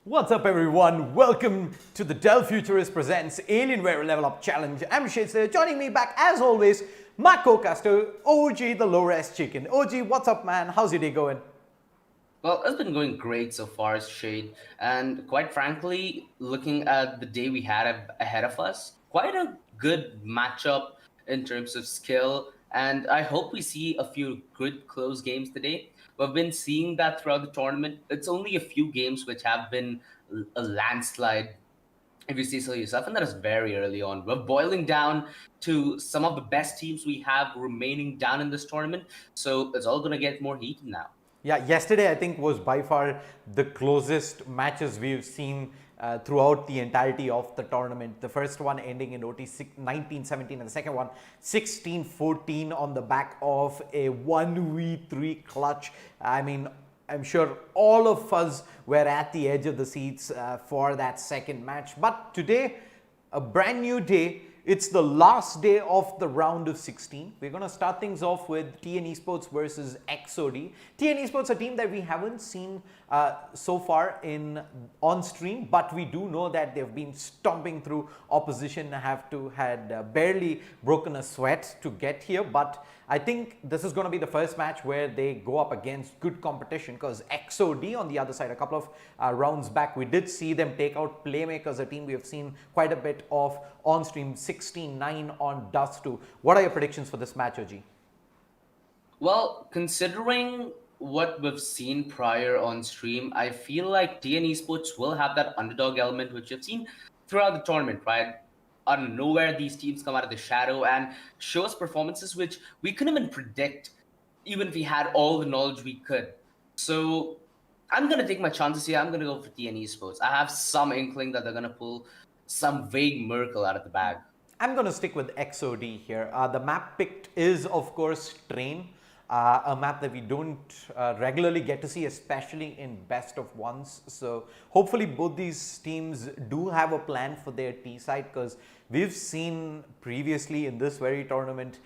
What's up everyone? Welcome to the Dell Futurist presents Alienware LevelUp Challenge. I'm Shade. Joining me back as always, my co-caster, OG the low-res chicken. OG, what's up man? How's your day going? Well, it's been going great so far, Shade. And quite frankly, looking at the day we had ahead of us, quite a good matchup in terms of skill. And I hope we see a few good close games today. We've been seeing that throughout the tournament. It's only a few games which have been a landslide, if you say so yourself, and that is very early on. We're boiling down to some of the best teams we have remaining down in this tournament. So it's all going to get more heated now. Yeah, yesterday I think was by far the closest matches we've seen throughout the entirety of the tournament. The first one ending in OT 19-17 and the second one 16-14 on the back of a 1v3 clutch. I mean, I'm sure all of us were at the edge of the seats for that second match. But today, a brand new day. It's the last day of the round of 16. We're going to start things off with TN Esports versus XOD. TN Esports, a team that we haven't seen so far on stream, but we do know that they've been stomping through opposition, had barely broken a sweat to get here. But I think this is going to be the first match where they go up against good competition, because XOD on the other side, a couple of rounds back, we did see them take out Playmakers, a team we have seen quite a bit of on stream, 16-9 on Dust 2. What are your predictions for this match, OG? Well, considering what we've seen prior on stream, I feel like TN Esports will have that underdog element which you've seen throughout the tournament, right? Out of nowhere, these teams come out of the shadow and show us performances which we couldn't even predict, even if we had all the knowledge we could. So I'm going to take my chances here. I'm going to go for TN Esports. I have some inkling that they're going to pull some vague miracle out of the bag. I'm going to stick with XOD here. The map picked is, of course, Train. A map that we don't regularly get to see, especially in best of ones. So hopefully both these teams do have a plan for their T side, because we've seen previously in this very tournament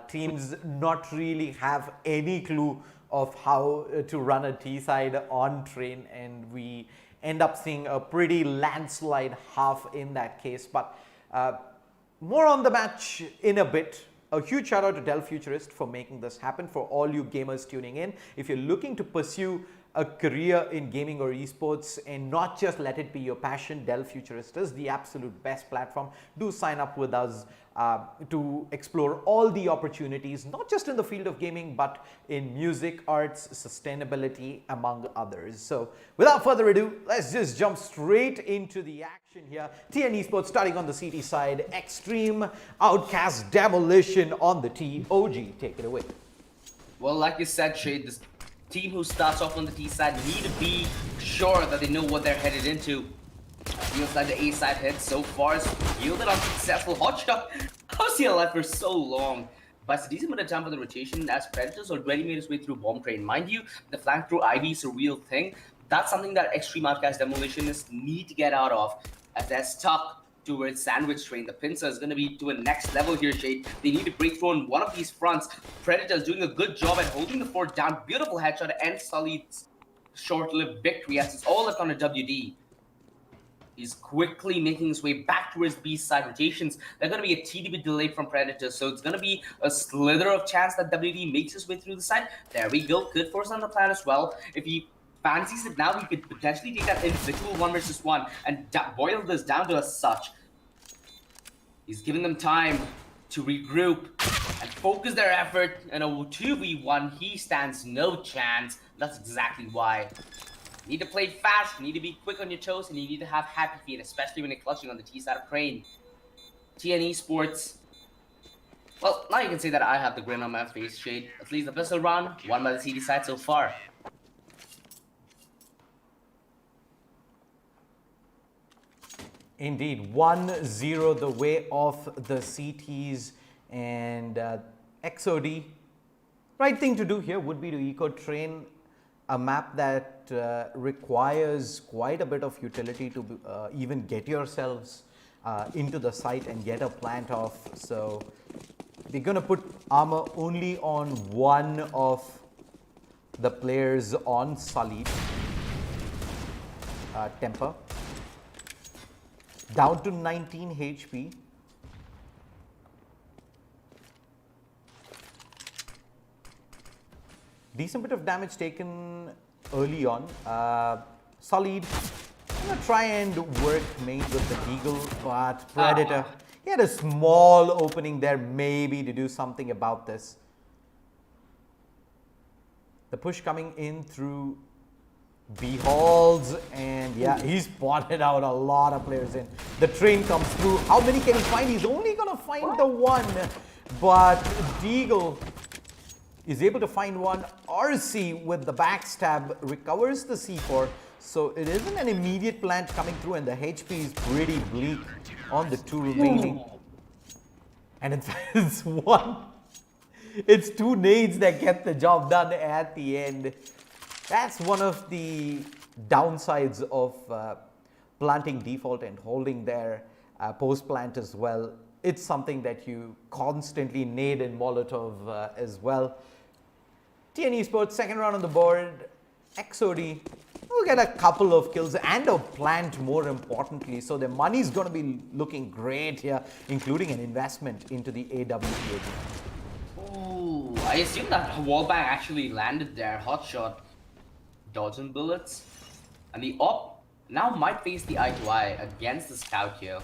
teams not really have any clue of how to run a T side on Train, and we end up seeing a pretty landslide half in that case. But more on the match in a bit. A huge shout out to Dell Futurist for making this happen. For all you gamers tuning in, if you're looking to pursue a career in gaming or esports and not just let it be your passion, Dell Futurist is the absolute best platform. Do sign up with us to explore all the opportunities, not just in the field of gaming, but in music, arts, sustainability, among others. So without further ado, let's just jump straight into the action here. TN Esports starting on the CT side, Xtreme, Outcast, Demolition on the T. OG, take it away. Well, like you said, Shade, this team who starts off on the T side need to be sure that they know what they're headed into. Feels like the A side hit so far is yielded unsuccessful. Hotshot, how's he alive for so long? But it's a decent bit of time for the rotation as Predators already made his way through Bomb Train. Mind you, the flank through Ivy is a real thing. That's something that Xtreme Outcast Demolitionists need to get out of, as they're stuck towards Sandwich Train. The pincer is going to be to a next level here, Shade. They need to break through on one of these fronts. Predators doing a good job at holding the fort down. Beautiful headshot and Sully's short-lived victory as it's all left on a WD. He's quickly making his way back towards B side rotations. They're going to be a TDB delay from Predators, so it's going to be a slither of chance that WD makes his way through the side. There we go. Good force on the plan as well. If he fancies it now, he could potentially take that individual 1 versus 1 and boil this down to a such. He's giving them time to regroup and focus their effort. In a 2v1, he stands no chance. That's exactly why. You need to play fast, you need to be quick on your toes, and you need to have happy feet, especially when you're clutching on the T side of Crane. TN Esports. Well, now you can say that I have the grin on my face, Shade. At least the pistol round, won by the CD side so far. Indeed, 1-0 the way of the CTs, and XOD. Right thing to do here would be to eco train a map that requires quite a bit of utility to even get yourselves into the site and get a plant off. So we're going to put armor only on one of the players on Sully. temper. Down to 19 HP. Decent bit of damage taken early on. Solid. I'm gonna try and work main with the Deagle, but Predator. He had a small opening there, maybe to do something about this. The push coming in through B halls, and yeah, he spotted out a lot of players in. The train comes through. How many can he find? He's only gonna find the one, but Deagle is able to find one. RC with the backstab recovers the C4, so it isn't an immediate plant coming through, and the HP is pretty bleak on the two remaining. And in fact, it's one. It's two nades that get the job done at the end. That's one of the downsides of planting default and holding their post plant as well. It's something that you constantly nade and Molotov as well. TN Esports, second round on the board. XOD will get a couple of kills and a plant, more importantly. So their money's going to be looking great here, including an investment into the AWP. Ooh, I assume that wallbang actually landed there. Hot shot, dodging bullets. And the op now might face the eye to eye against the scout here.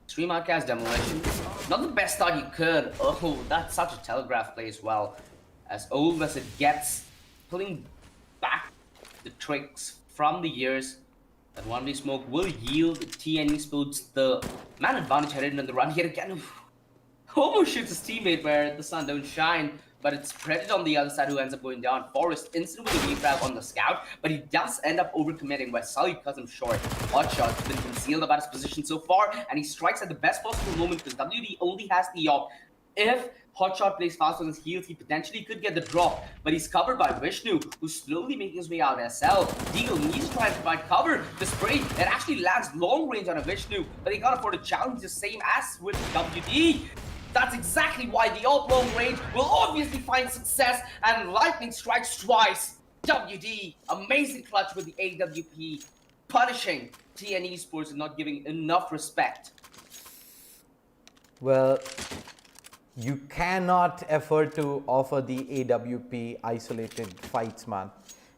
Xtreme Outcast Demolition. Not the best start you could. Oh, that's such a telegraph play as well. As old as it gets, pulling back the tricks from the years. That one-way smoke will yield TN Esports the man advantage headed in the run here again. Almost shoots his teammate where the sun don't shine, but it's Predator on the other side who ends up going down. Forrest instant with a refrag on the scout, but he does end up overcommitting where Sully cuts him short. Hotshot's been concealed about his position so far, and he strikes at the best possible moment because WD only has the op. If Hotshot plays fast on his heels, he potentially could get the drop, but he's covered by Vishnu, who's slowly making his way out SL. Deagle needs to try and provide cover. The spray, it actually lands long range on a Vishnu, but they can't afford to challenge the same as with WD. That's exactly why the alt long range will obviously find success, and lightning strikes twice. WD, amazing clutch with the AWP, punishing TN Esports and not giving enough respect. Well, you cannot afford to offer the AWP isolated fights, man.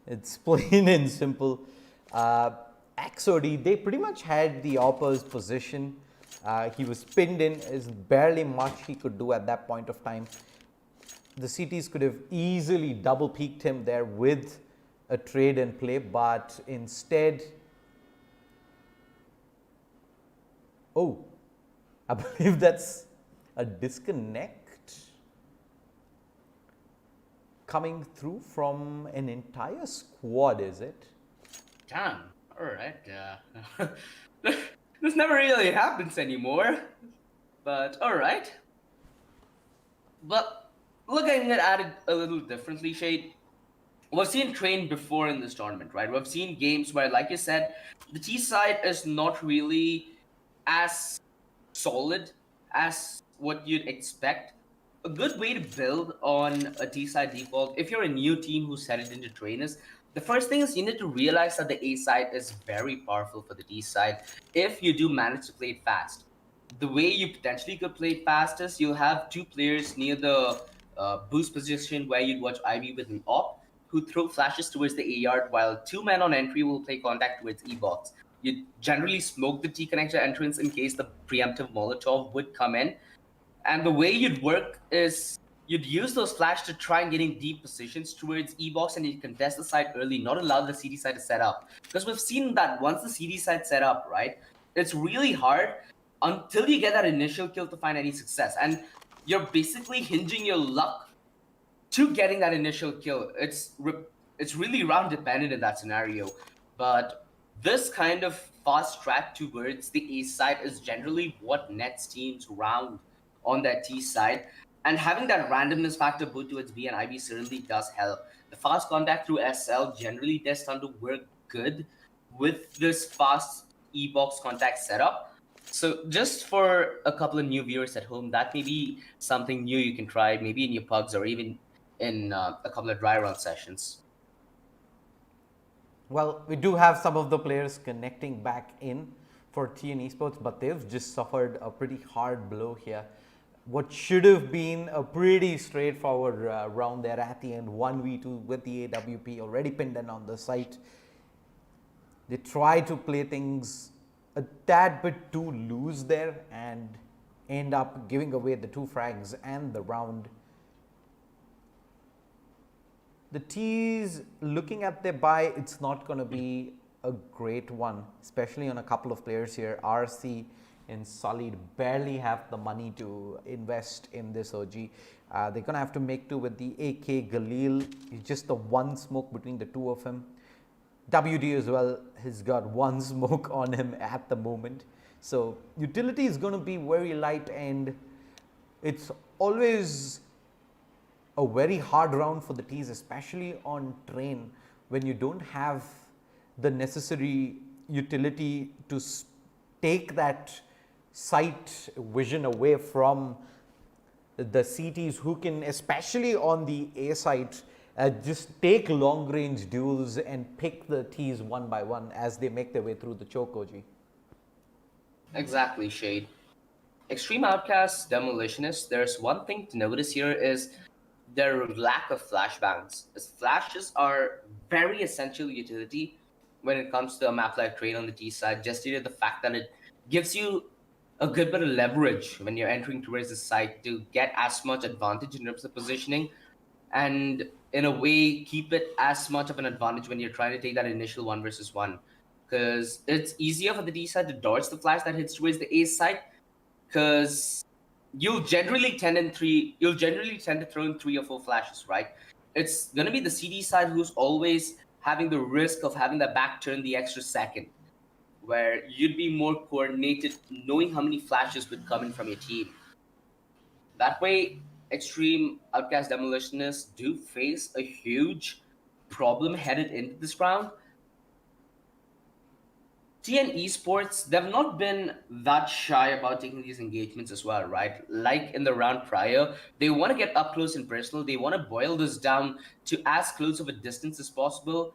It's plain and simple. XOD, they pretty much had the opper's position. He was pinned in. There's barely much he could do at that point of time. The CTs could have easily double peaked him there with a trade and play, but instead, oh, I believe that's a disconnect coming through from an entire squad, is it? Damn, alright. This never really happens anymore, but alright. But looking at it a little differently, Shade, we've seen Train before in this tournament, right? We've seen games where, like you said, the T side is not really as solid as what you'd expect. A good way to build on a T side default, if you're a new team who's headed into Train, is the first thing is you need to realize that the A side is very powerful for the D side if you do manage to play it fast. The way you potentially could play it fast is you'll have two players near the boost position where you'd watch Ivy with an op who throw flashes towards the A yard, while two men on entry will play contact towards E box. You generally smoke the T connector entrance in case the preemptive Molotov would come in. And the way you'd work is you'd use those flash to try and get in deep positions towards E-box, and you contest the side early, not allow the CD side to set up. Because we've seen that once the CD side set up, right, it's really hard until you get that initial kill to find any success. And you're basically hinging your luck to getting that initial kill. It's really round dependent in that scenario. But this kind of fast track towards the A side is generally what nets teams round on that T side. And having that randomness factor both towards B and IB certainly does help. The fast contact through SL generally does tend to work good with this fast E-box contact setup. So just for a couple of new viewers at home, that may be something new you can try, maybe in your pugs or even in a couple of dry run sessions. Well, we do have some of the players connecting back in for TN Esports, but they've just suffered a pretty hard blow here. What should have been a pretty straightforward round there at the end, 1v2 with the AWP already pinned in on the site. They try to play things a tad bit too loose there and end up giving away the 2 frags and the round. The T's looking at their buy, it's not going to be a great one, especially on a couple of players here. RC and Solid barely have the money to invest in this OG. They're going to have to make do with the AK Galil. It's just the one smoke between the two of them. WD as well has got one smoke on him at the moment. So utility is going to be very light, and it's always a very hard round for the T's, especially on train when you don't have the necessary utility to take that sight vision away from the CTs, who can, especially on the A side, just take long range duels and pick the T's one by one as they make their way through the choke, OG. Exactly, Shade. Xtreme Outcast, Demolitionist, there's one thing to notice here is their lack of flashbangs. As flashes are very essential utility when it comes to a map like Train on the T side, just due to the fact that it gives you a good bit of leverage when you're entering towards the site to get as much advantage in terms of positioning, and in a way keep it as much of an advantage when you're trying to take that initial 1 versus 1. Because it's easier for the D side to dodge the flash that hits towards the A side, because you'll generally tend to throw in 3 or 4 flashes, right? It's gonna be the CD side who's always having the risk of having the back turn the extra second, where you'd be more coordinated, knowing how many flashes would come in from your team. That way, Xtreme Outcast Demolitionists do face a huge problem headed into this round. TN Esports, they've not been that shy about taking these engagements as well, right? Like in the round prior, they want to get up close and personal. They want to boil this down to as close of a distance as possible.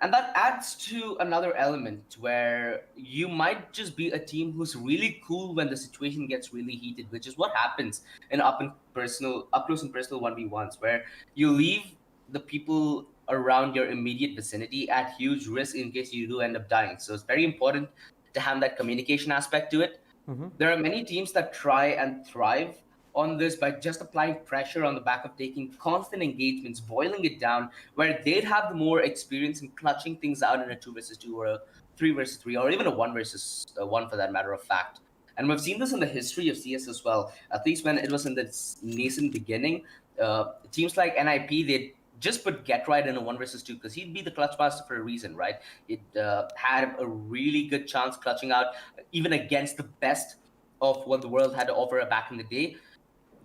And that adds to another element where you might just be a team who's really cool when the situation gets really heated, which is what happens in up close and personal 1v1s, where you leave the people around your immediate vicinity at huge risk in case you do end up dying. So it's very important to have that communication aspect to it. Mm-hmm. There are many teams that try and thrive on this by just applying pressure on the back of taking constant engagements, boiling it down, where they'd have the more experience in clutching things out in a 2 versus 2 or a 3 versus 3 or even a 1 versus 1 for that matter of fact. And we've seen this in the history of CS as well, at least when it was in its nascent beginning. Teams like NIP, they'd just put Get Right in a 1 versus 2 because he'd be the clutch master for a reason, right? It had a really good chance clutching out even against the best of what the world had to offer back in the day.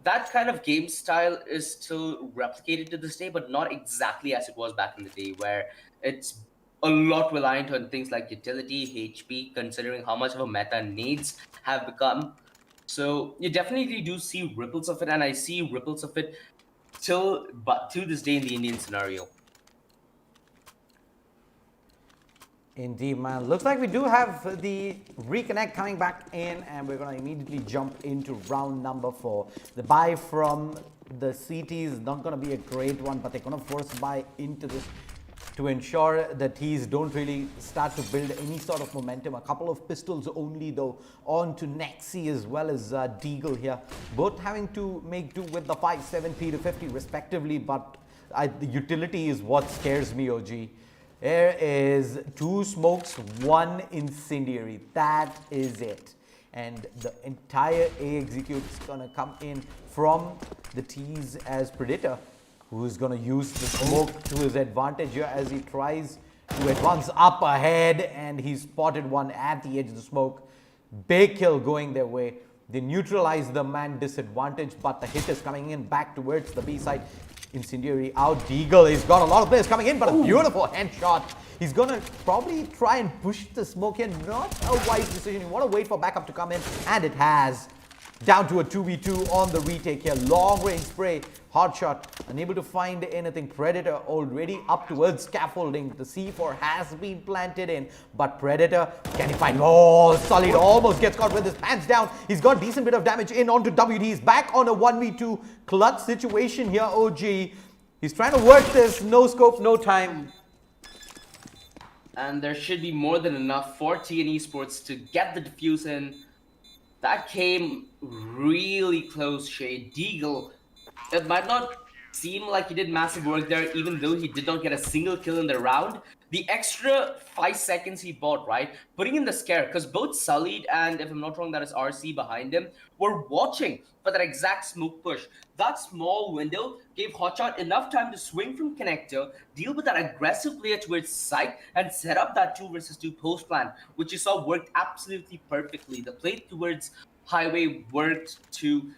That kind of game style is still replicated to this day, but not exactly as it was back in the day, where it's a lot reliant on things like utility, HP, considering how much of a meta nades have become. So you definitely do see ripples of it, and I see ripples of it to this day in the Indian scenario. Indeed, man. Looks like we do have the reconnect coming back in, and we're going to immediately jump into round number 4. The buy from the CT is not going to be a great one, but they're going to force buy into this to ensure that T's don't really start to build any sort of momentum. A couple of pistols only, though, on to Nexi as well as Deagle here, both having to make do with the 5-7 P250 respectively, but the utility is what scares me, OG. There is 2 smokes, 1 incendiary. That is it. And the entire A execute is going to come in from the T's as Predator, who's going to use the smoke to his advantage here as he tries to advance up ahead, and he spotted one at the edge of the smoke. Big kill going their way. They neutralize the man disadvantage, but the hit is coming in back towards the B side. Incendiary out. Deagle, he's got a lot of players coming in, but a beautiful headshot. He's going to probably try and push the smoke in. Not a wise decision. You want to wait for backup to come in, and it has. Down to a 2v2 on the retake here. Long range spray. Hard shot Unable to find anything. Predator already up towards scaffolding. The C4 has been planted in, but Predator, can he find? Oh, Solid almost gets caught with his pants down. He's got decent bit of damage in onto WD. He's back on a 1v2 clutch situation here, OG. He's trying to work this. No scope, no time. And there should be more than enough for TN Esports to get the defuse in. That came really close, Shay. Deagle, it might not seem like he did massive work there, even though he did not get a single kill in the round. The extra 5 seconds he bought, right? Putting in the scare, because both Sullied and, if I'm not wrong, that is RC behind him, were watching for that exact smoke push. That small window gave Hotshot enough time to swing from connector, deal with that aggressive player towards site, and set up that 2 versus 2 post plan, which you saw worked absolutely perfectly. The play towards highway worked to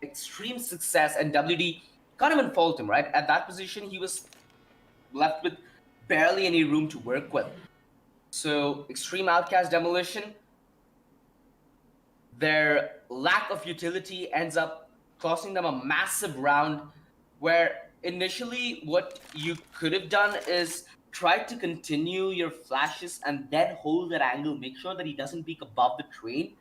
extreme success, and WD can't even fault him, right? At that position, he was left with barely any room to work with. So, Xtreme Outcast Demolition, their lack of utility ends up costing them a massive round, where initially what you could have done is try to continue your flashes and then hold that angle, make sure that he doesn't peek above the train,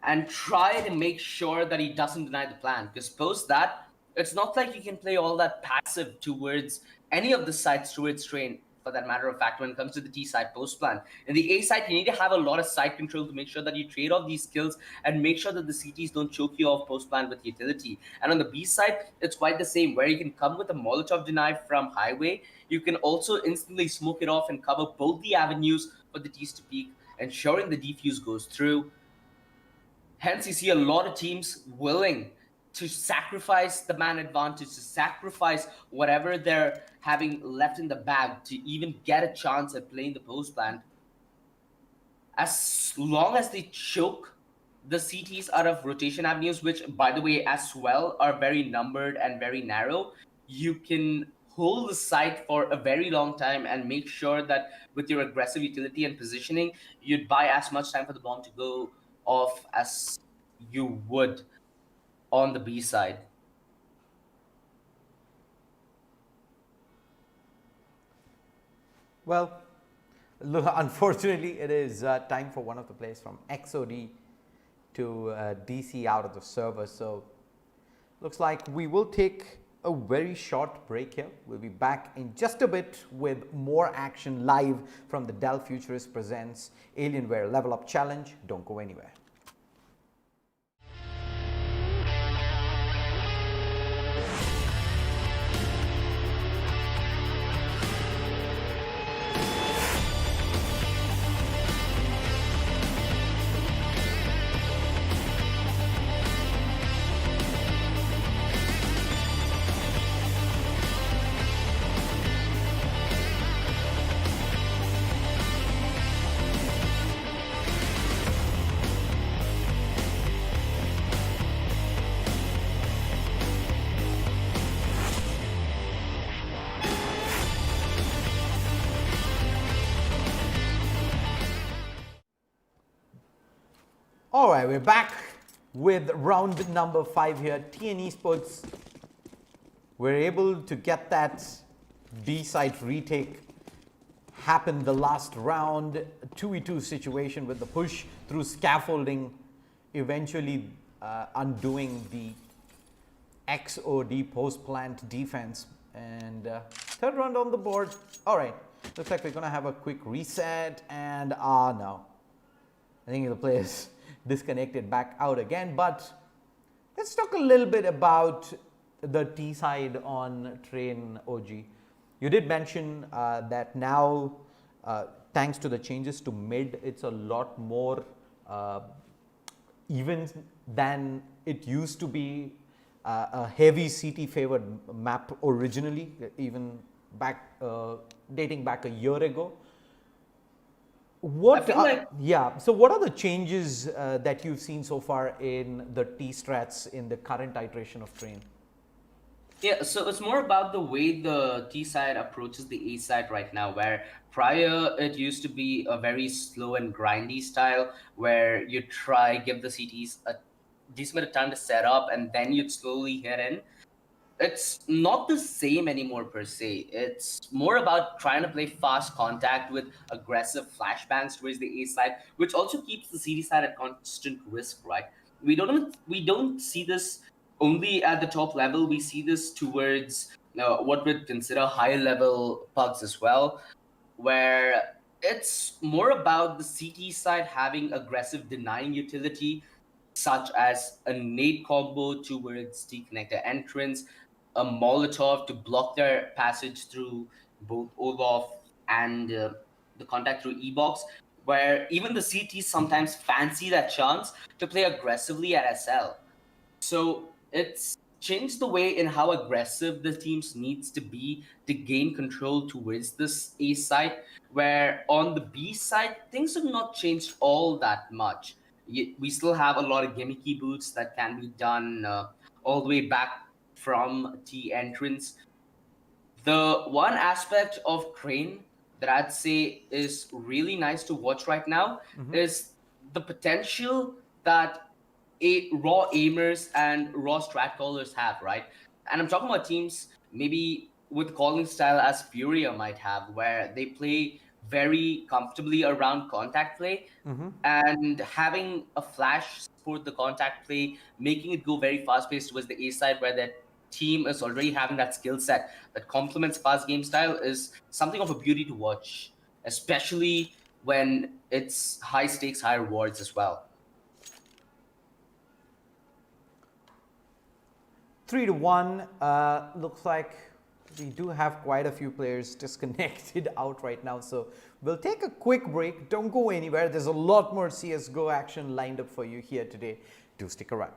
and try to make sure that he doesn't deny the plan. Because post that, it's not like you can play all that passive towards any of the sides towards train, for that matter of fact, when it comes to the T side post plan. In the A side, you need to have a lot of side control to make sure that you trade off these skills and make sure that the CTs don't choke you off post plan with utility. And on the B side, it's quite the same, where you can come with a Molotov deny from highway. You can also instantly smoke it off and cover both the avenues for the T's to peak, ensuring the defuse goes through. Hence, you see a lot of teams willing to sacrifice the man advantage, to sacrifice whatever they're having left in the bag to even get a chance at playing the post plan. As long as they choke the CTs out of rotation avenues, which, by the way, as well are very numbered and very narrow, you can hold the site for a very long time and make sure that with your aggressive utility and positioning, you'd buy as much time for the bomb to go off as you would on the B side. Well, look, unfortunately, it is time for one of the players from XOD to DC out of the server. So, looks like we will take a very short break here. We'll be back in just a bit with more action live from the Dell Futurist presents Alienware LevelUp Challenge. Don't go anywhere. All right, we're back with round number 5 here. TN Esports were able to get that B side retake happen the last round. 2v2 situation with the push through scaffolding, eventually undoing the XOD post plant defense. And third round on the board. All right, looks like we're gonna have a quick reset. And no, I think the players disconnected back out again. But let's talk a little bit about the T side on train, OG. You did mention that now, thanks to the changes to mid, it's a lot more even than it used to be. A heavy CT favored map originally, even back dating back a year ago. What? Yeah. So, what are the changes that you've seen so far in the T strats in the current iteration of train? Yeah, so it's more about the way the T side approaches the A side right now, where prior it used to be a very slow and grindy style where you try give the CTs a decent bit of time to set up and then you'd slowly hit in. it's not the same anymore per se. It's more about trying to play fast contact with aggressive flashbangs towards the A side, which also keeps the CD side at constant risk, right? We don't see this only at the top level. We see this towards what we'd consider higher level pugs as well, where it's more about the CT side having aggressive denying utility, such as a nade combo towards the connector entrance, a Molotov to block their passage through both Olaf and the contact through E-Box, where even the CTs sometimes fancy that chance to play aggressively at SL. So it's changed the way in how aggressive the teams needs to be to gain control towards this A side. Where on the B side, things have not changed all that much. We still have a lot of gimmicky boots that can be done all the way back from T entrance. The one aspect of Crane that I'd say is really nice to watch right now is the potential that raw aimers and raw strat callers have, right? And I'm talking about teams maybe with calling style as Furia might have, where they play very comfortably around contact play, and having a flash support the contact play, making it go very fast paced towards the A side where that team is already having that skill set that complements fast game style is something of a beauty to watch, especially when it's high stakes, high rewards as well. 3-1. Looks like we do have quite a few players disconnected out right now. So we'll take a quick break. Don't go anywhere. There's a lot more CSGO action lined up for you here today. Do stick around.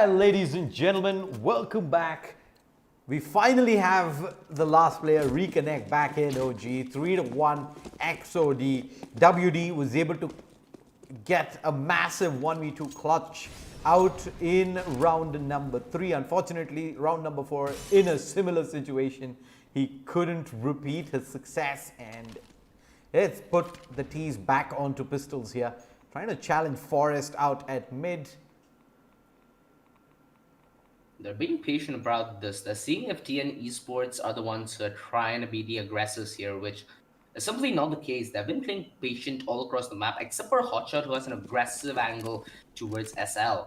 Well, ladies and gentlemen, welcome back. We finally have the last player reconnect back in OG. 3-1 XOD. WD was able to get a massive 1v2 clutch out in round number 3. Unfortunately, round number 4, in a similar situation, he couldn't repeat his success, and it's put the T's back onto pistols here. Trying to challenge Forest out at mid. They're being patient about this. They're seeing if TN Esports are the ones who are trying to be the aggressors here, which is simply not the case. They've been playing patient all across the map, except for Hotshot, who has an aggressive angle towards SL.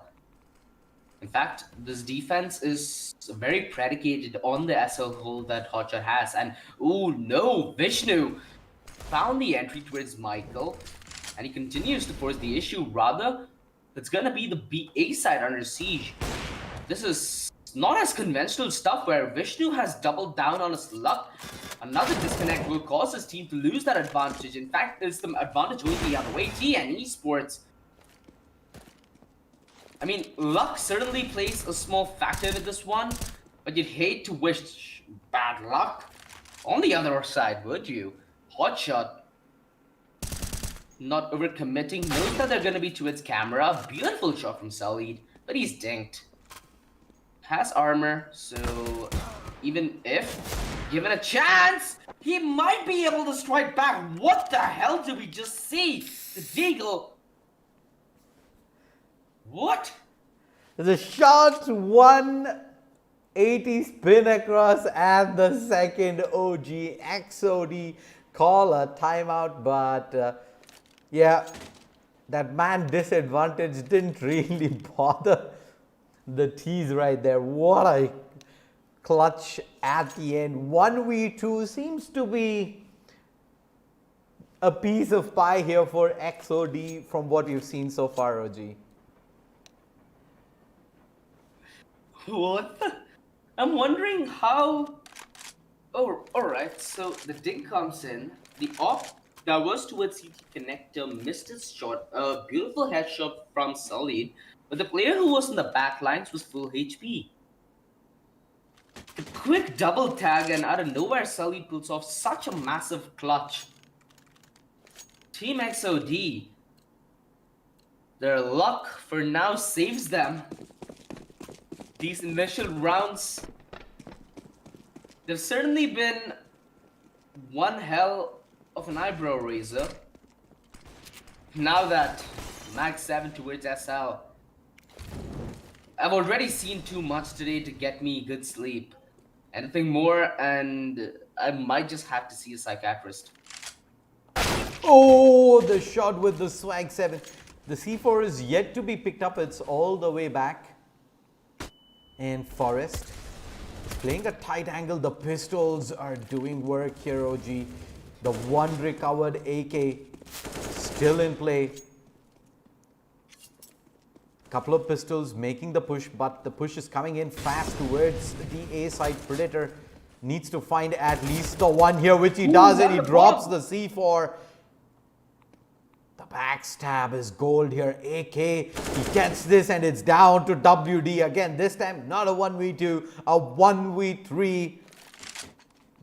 In fact, this defense is very predicated on the SL hold that Hotshot has. And, oh no, Vishnu found the entry towards Michael, and he continues to force the issue. Rather, it's gonna be the A side under siege. This is not as conventional stuff where Vishnu has doubled down on his luck. Another disconnect will cause his team to lose that advantage. In fact, it's the advantage going the other way. TN Esports. I mean, luck certainly plays a small factor in this one, but you'd hate to wish bad luck on the other side, would you? Hotshot, not overcommitting, knows that they're gonna be towards camera. Beautiful shot from Sullied, but he's dinked. Has armor, so even if given a chance, he might be able to strike back. What the hell did we just see? The Deagle. What? There's a short 180 spin across at the second. OG XOD call a timeout, but yeah, that man disadvantage didn't really bother the T's right there. What a clutch at the end. 1v2 seems to be a piece of pie here for XOD from what you've seen so far, OG. What? I'm wondering how. Oh, alright, so the dink comes in. The off that was towards CT connector missed his shot. A beautiful headshot from Sullied, but the player who was in the back lines was full HP. A quick double tag, and out of nowhere, Sullied pulls off such a massive clutch. Team XOD, their luck for now saves them. These initial rounds, they've certainly been one hell of an eyebrow raiser. Now that Mag 7 towards SL, I've already seen too much today to get me good sleep. Anything more, and I might just have to see a psychiatrist. Oh, the shot with the swag 7. The C4 is yet to be picked up. It's all the way back. And Forest playing a tight angle. The pistols are doing work here, OG. The one recovered AK still in play. Couple of pistols making the push, but the push is coming in fast towards the A side. Predator needs to find at least the one here, which he does, and he drops the C4. The backstab is gold here. AK, he gets this, and it's down to WD again. This time, not a 1v2, a 1v3.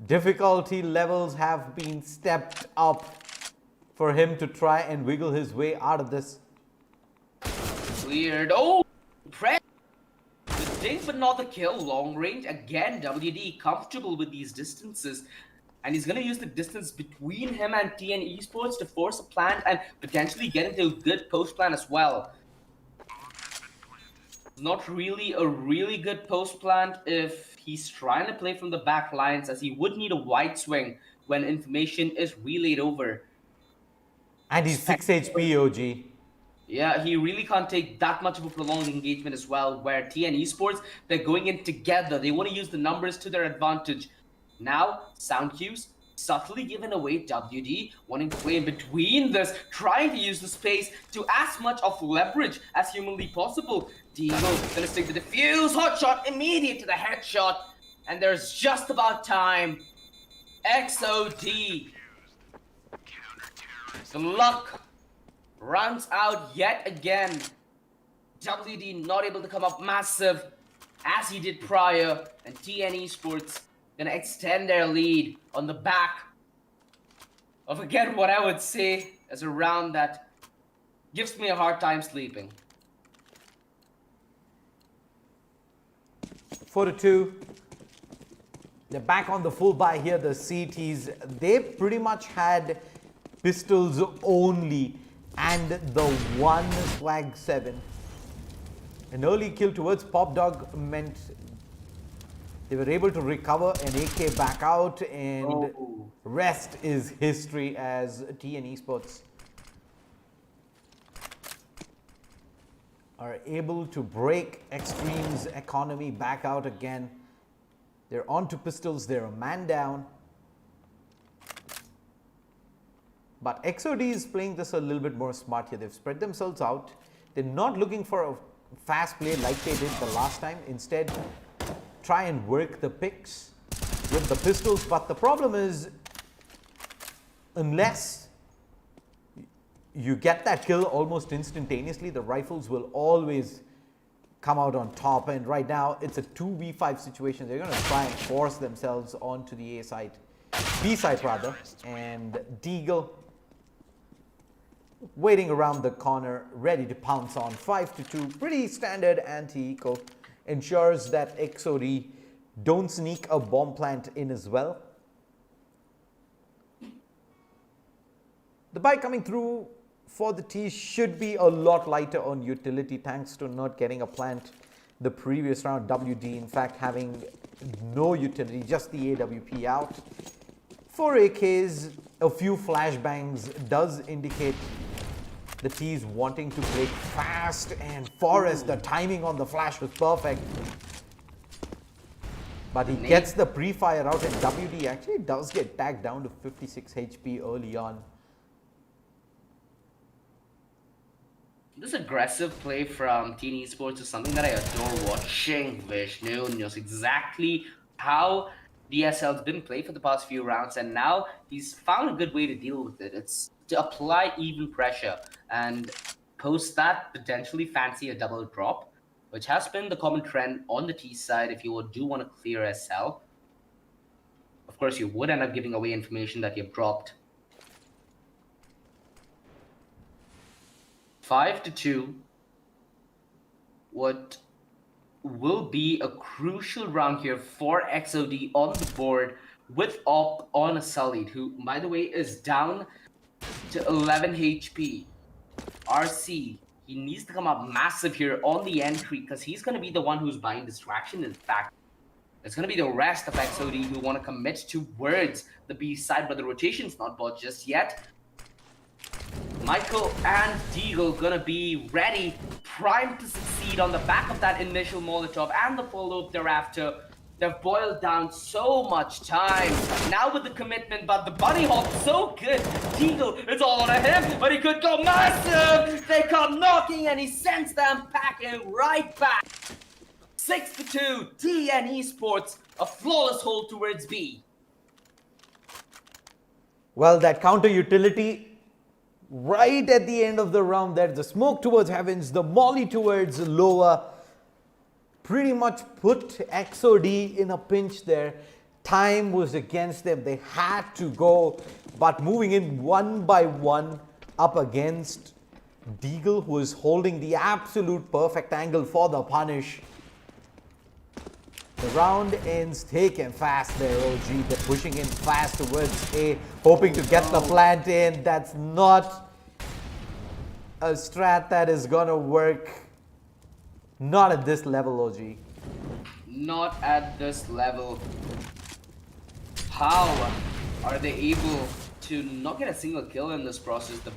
Difficulty levels have been stepped up for him to try and wiggle his way out of this. Cleared. Oh, press. The dink, but not the kill. Long range again. WD comfortable with these distances, and he's gonna use the distance between him and TN Esports to force a plant and potentially get into a good post plan as well. Not really a really good post plant if he's trying to play from the back lines, as he would need a wide swing when information is relayed over. And he's 6 HP, OG. Yeah, he really can't take that much of a prolonged engagement as well, where TN Esports, they're going in together. They want to use the numbers to their advantage. Now, sound cues subtly given away. WD wanting to play in between this, trying to use the space to as much of leverage as humanly possible. Deagle gonna stick the defuse, hot shot, immediate to the headshot, and there's just about time. XOD. The luck runs out yet again. WD not able to come up massive as he did prior, and TN Esports gonna extend their lead on the back of, again, what I would say is a round that gives me a hard time sleeping. 4-2. They're back on the full buy here, the CTs. They pretty much had pistols only and the one swag 7. An early kill towards Pop Dog meant they were able to recover an AK back out, and rest is history as TN Esports are able to break Xtreme's economy back out again. They're onto pistols, they're a man down. But XOD is playing this a little bit more smart here. They've spread themselves out. They're not looking for a fast play like they did the last time. Instead, try and work the picks with the pistols. But the problem is, unless you get that kill almost instantaneously, the rifles will always come out on top. And right now, it's a 2v5 situation. They're going to try and force themselves onto the A side, B side rather. And Deagle waiting around the corner, ready to pounce on. 5-2, pretty standard anti-eco. Ensures that XOD don't sneak a bomb plant in as well. The buy coming through for the T should be a lot lighter on utility, thanks to not getting a plant the previous round. WD, in fact, having no utility, just the AWP out. 4 AKs, a few flashbangs does indicate the T's wanting to play fast, and Forrest, the timing on the flash was perfect. But he gets the pre-fire out, and WD actually does get tagged down to 56 HP early on. This aggressive play from Teen Esports is something that I adore watching. Vishnu knows exactly how DSL's been played for the past few rounds, and now he's found a good way to deal with it. It's to apply even pressure and post that, potentially fancy a double drop, which has been the common trend on the T side if you do want to clear SL. Of course, you would end up giving away information that you've dropped. 5-2. What will be a crucial round here for XOD on the board with Op on a Sullied, who, by the way, is down to 11 HP. RC, he needs to come up massive here on the entry because he's going to be the one who's buying distraction. In fact, it's going to be the rest of XOD who want to commit towards the B side, but the rotation's not bought just yet. Michael and Deagle gonna be ready, primed to succeed on the back of that initial Molotov and the follow-up thereafter. They've boiled down so much time. Now with the commitment, but the bunny hop so good. Deagle, it's all on him, but he could go massive. They come knocking and he sends them packing right back. 6-2, TN Esports, a flawless hold towards B. Well, that counter utility right at the end of the round there, the smoke towards heavens, the molly towards lower, pretty much put XOD in a pinch there. Time was against them. They had to go, but moving in one by one up against Deagle, who is holding the absolute perfect angle for the punish. The round ends thick and fast there, OG. They're pushing in fast towards A, hoping to get the plant in. That's not a strat that is gonna work. Not at this level, OG. Not at this level. How are they able to not get a single kill in this process? The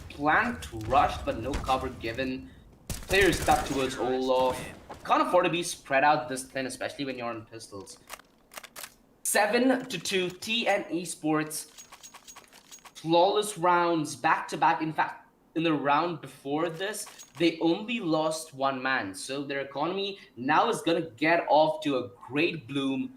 plant rushed, but no cover given. Players stuck towards Olaf. Can't afford to be spread out this thin, especially when you're on pistols. 7-2, TN Esports. Flawless rounds, back-to-back. In fact, in the round before this, they only lost one man. So their economy now is going to get off to a great bloom.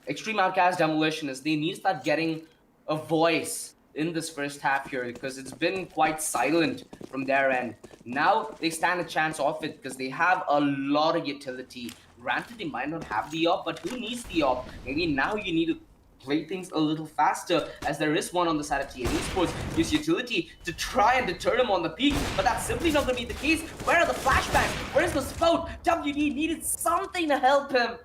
Xtreme, Outcast, Demolitionist, they need to start getting a voice in this first half here because it's been quite silent from their end. Now they stand a chance off it because they have a lot of utility. Granted, they might not have the op, but who needs the op? Maybe now you need to play things a little faster, as there is one on the side of TN Esports. Use utility to try and deter him on the peak, but that's simply not going to be the case. Where are the flashbangs? Where's the spout? WD needed something to help him.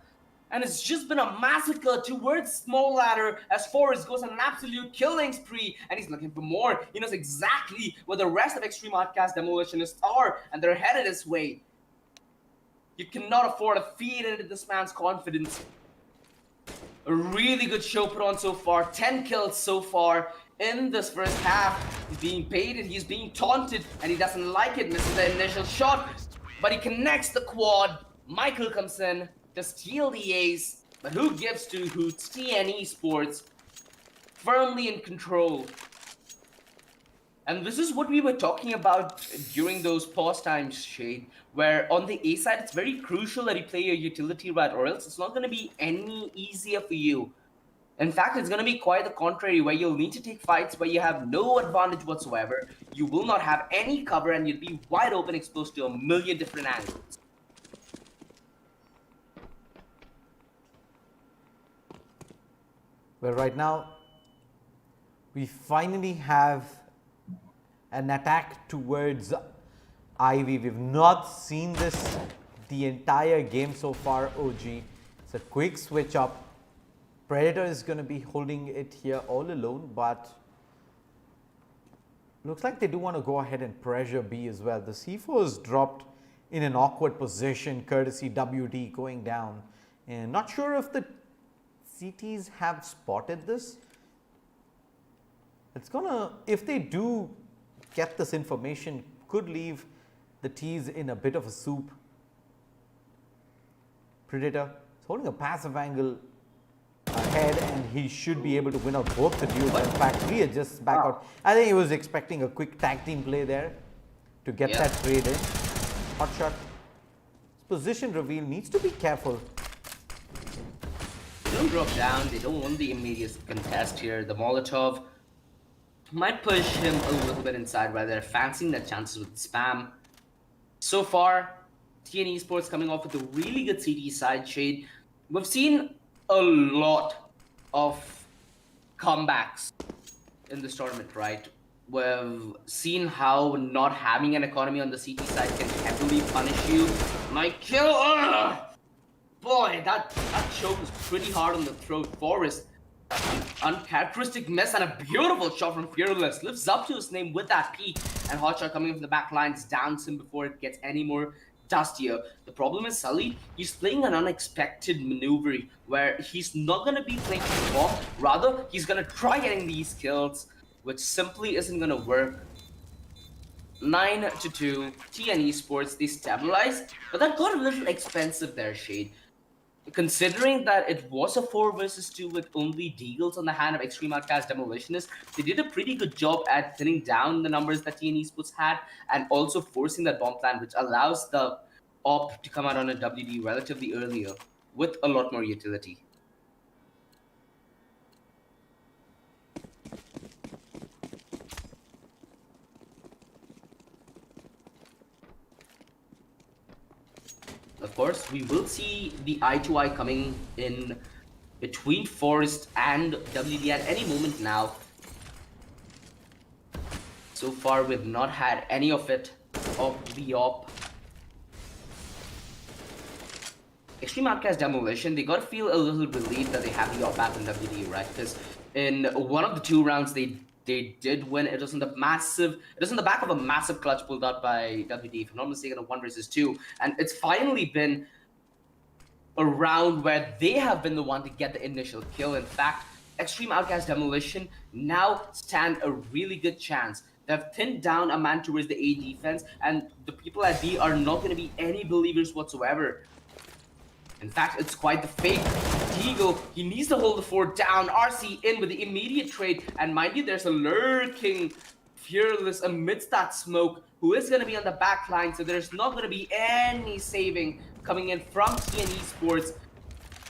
And it's just been a massacre towards Small Ladder as Forrest goes on an absolute killing spree, and he's looking for more. He knows exactly where the rest of Xtreme Outcast Demolitionists are, and they're headed his way. You cannot afford to feed into this man's confidence. A really good show put on so far. 10 kills so far in this first half. He's being baited, he's being taunted, and he doesn't like it. Misses the initial shot, but he connects the quad. Michael comes in to steal the ace, but who gives to who? TN Esports, firmly in control. And this is what we were talking about during those pause times, Shade, where on the A side, it's very crucial that you play your utility right, or else it's not going to be any easier for you. In fact, it's going to be quite the contrary, where you'll need to take fights where you have no advantage whatsoever. You will not have any cover, and you'll be wide open, exposed to a million different angles. Well, right now, we finally have an attack towards Ivy. We've not seen this the entire game so far, OG. It's a quick switch up. Predator is going to be holding it here all alone, but looks like they do want to go ahead and pressure B as well. The C4 is dropped in an awkward position, courtesy WD going down. And not sure if the CTs have spotted this. It's gonna, if they do get this information, could leave the T's in a bit of a soup. Predator is holding a passive angle ahead, and he should be able to win out both the duels. In fact, he adjusts back out. I think he was expecting a quick tag team play there to get that trade in. Hot shot. Position reveal, needs to be careful. They don't drop down, they don't want the immediate contest here. The Molotov might push him a little bit inside while they're fancying their chances with spam. So far, TN Esports coming off with a really good CT side, Shade. We've seen a lot of comebacks in this tournament, right? We've seen how not having an economy on the CT side can heavily punish you. My kill! Boy, that choke was pretty hard on the throat. Forrest, uncharacteristic miss and a beautiful shot from Fearless. Lives up to his name with that peak. And hotshot coming from the back lines downs him before it gets any more dustier. The problem is Sully, he's playing an unexpected maneuver where he's not going to be playing for bomb. Rather, he's going to try getting these kills, which simply isn't going to work. 9-2, TN Esports, they stabilized, but that got a little expensive there, Shade. Considering that it was a 4 versus 2 with only deagles on the hand of Xtreme Outcast Demolitionist, they did a pretty good job at thinning down the numbers that TN Esports had and also forcing that bomb plan, which allows the op to come out on a WD relatively earlier with a lot more utility. Of course, we will see the eye-to-eye coming in between Forrest and WD at any moment now. So far, we've not had any of it of the op. Xtreme Outcast Demolition, they gotta feel a little relieved that they have the op back in WD, right? Because in one of the 2 rounds they did win. It was in the back of a massive clutch pulled out by WD, if I'm not mistaken, a 1 versus 2. And it's finally been a round where they have been the one to get the initial kill. In fact, Xtreme Outcast Demolition now stand a really good chance. They've thinned down a man towards the A defense, and the people at B are not going to be any believers whatsoever. In fact, it's quite the fake. Deagle, he needs to hold the fort down. RC in with the immediate trade. And mind you, there's a lurking Fearless amidst that smoke who is going to be on the back line. So there's not going to be any saving coming in from TN Esports.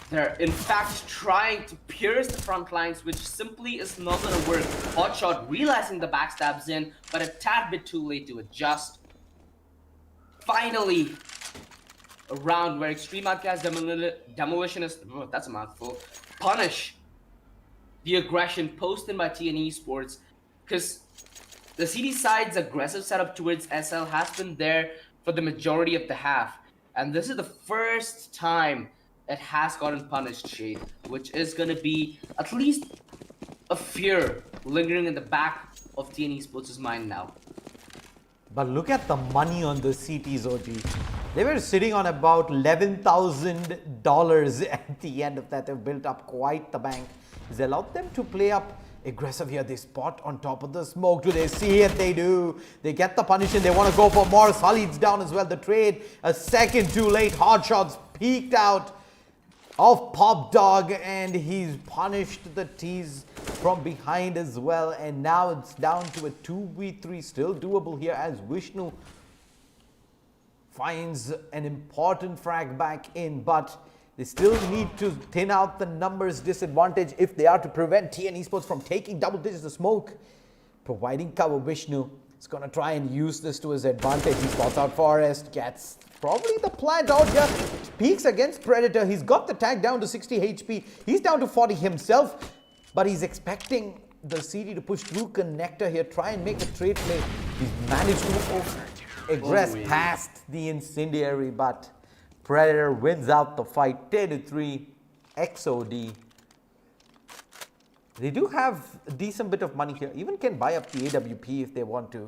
They're in fact trying to pierce the front lines, which simply is not going to work. Hotshot realizing the backstab's in, but a tad bit too late to adjust. Finally, a round where Xtreme Outcast Demolitionist, that's a mouthful, punish the aggression posted by TN Esports, because the CD side's aggressive setup towards SL has been there for the majority of the half, and this is the first time it has gotten punished, Shade, which is going to be at least a fear lingering in the back of TN Esports' mind now. But look at the money on the CTs, OG. They were sitting on about $11,000 at the end of that. They've built up quite the bank. It's allowed them to play up aggressive here. They spot on top of the smoke. Do they see it? They do. They get the punish and they want to go for more. Sully's down as well. The trade a second too late. Hot shots peeked out of Pop Dog and he's punished the tease from behind as well. And now it's down to a 2v3. Still doable here as Vishnu finds an important frag back in, but they still need to thin out the numbers disadvantage if they are to prevent TN Esports from taking double digits of smoke. Providing cover, Vishnu is going to try and use this to his advantage. He spots out Forest, gets probably the plant out here, peeks against Predator. He's got the tag down to 60 HP. He's down to 40 himself, but he's expecting the CD to push through Connector here, try and make a trade play. He's managed to aggress past the Incendiary, but Predator wins out the fight 10-3 XOD. They do have a decent bit of money here. Even can buy up the AWP if they want to.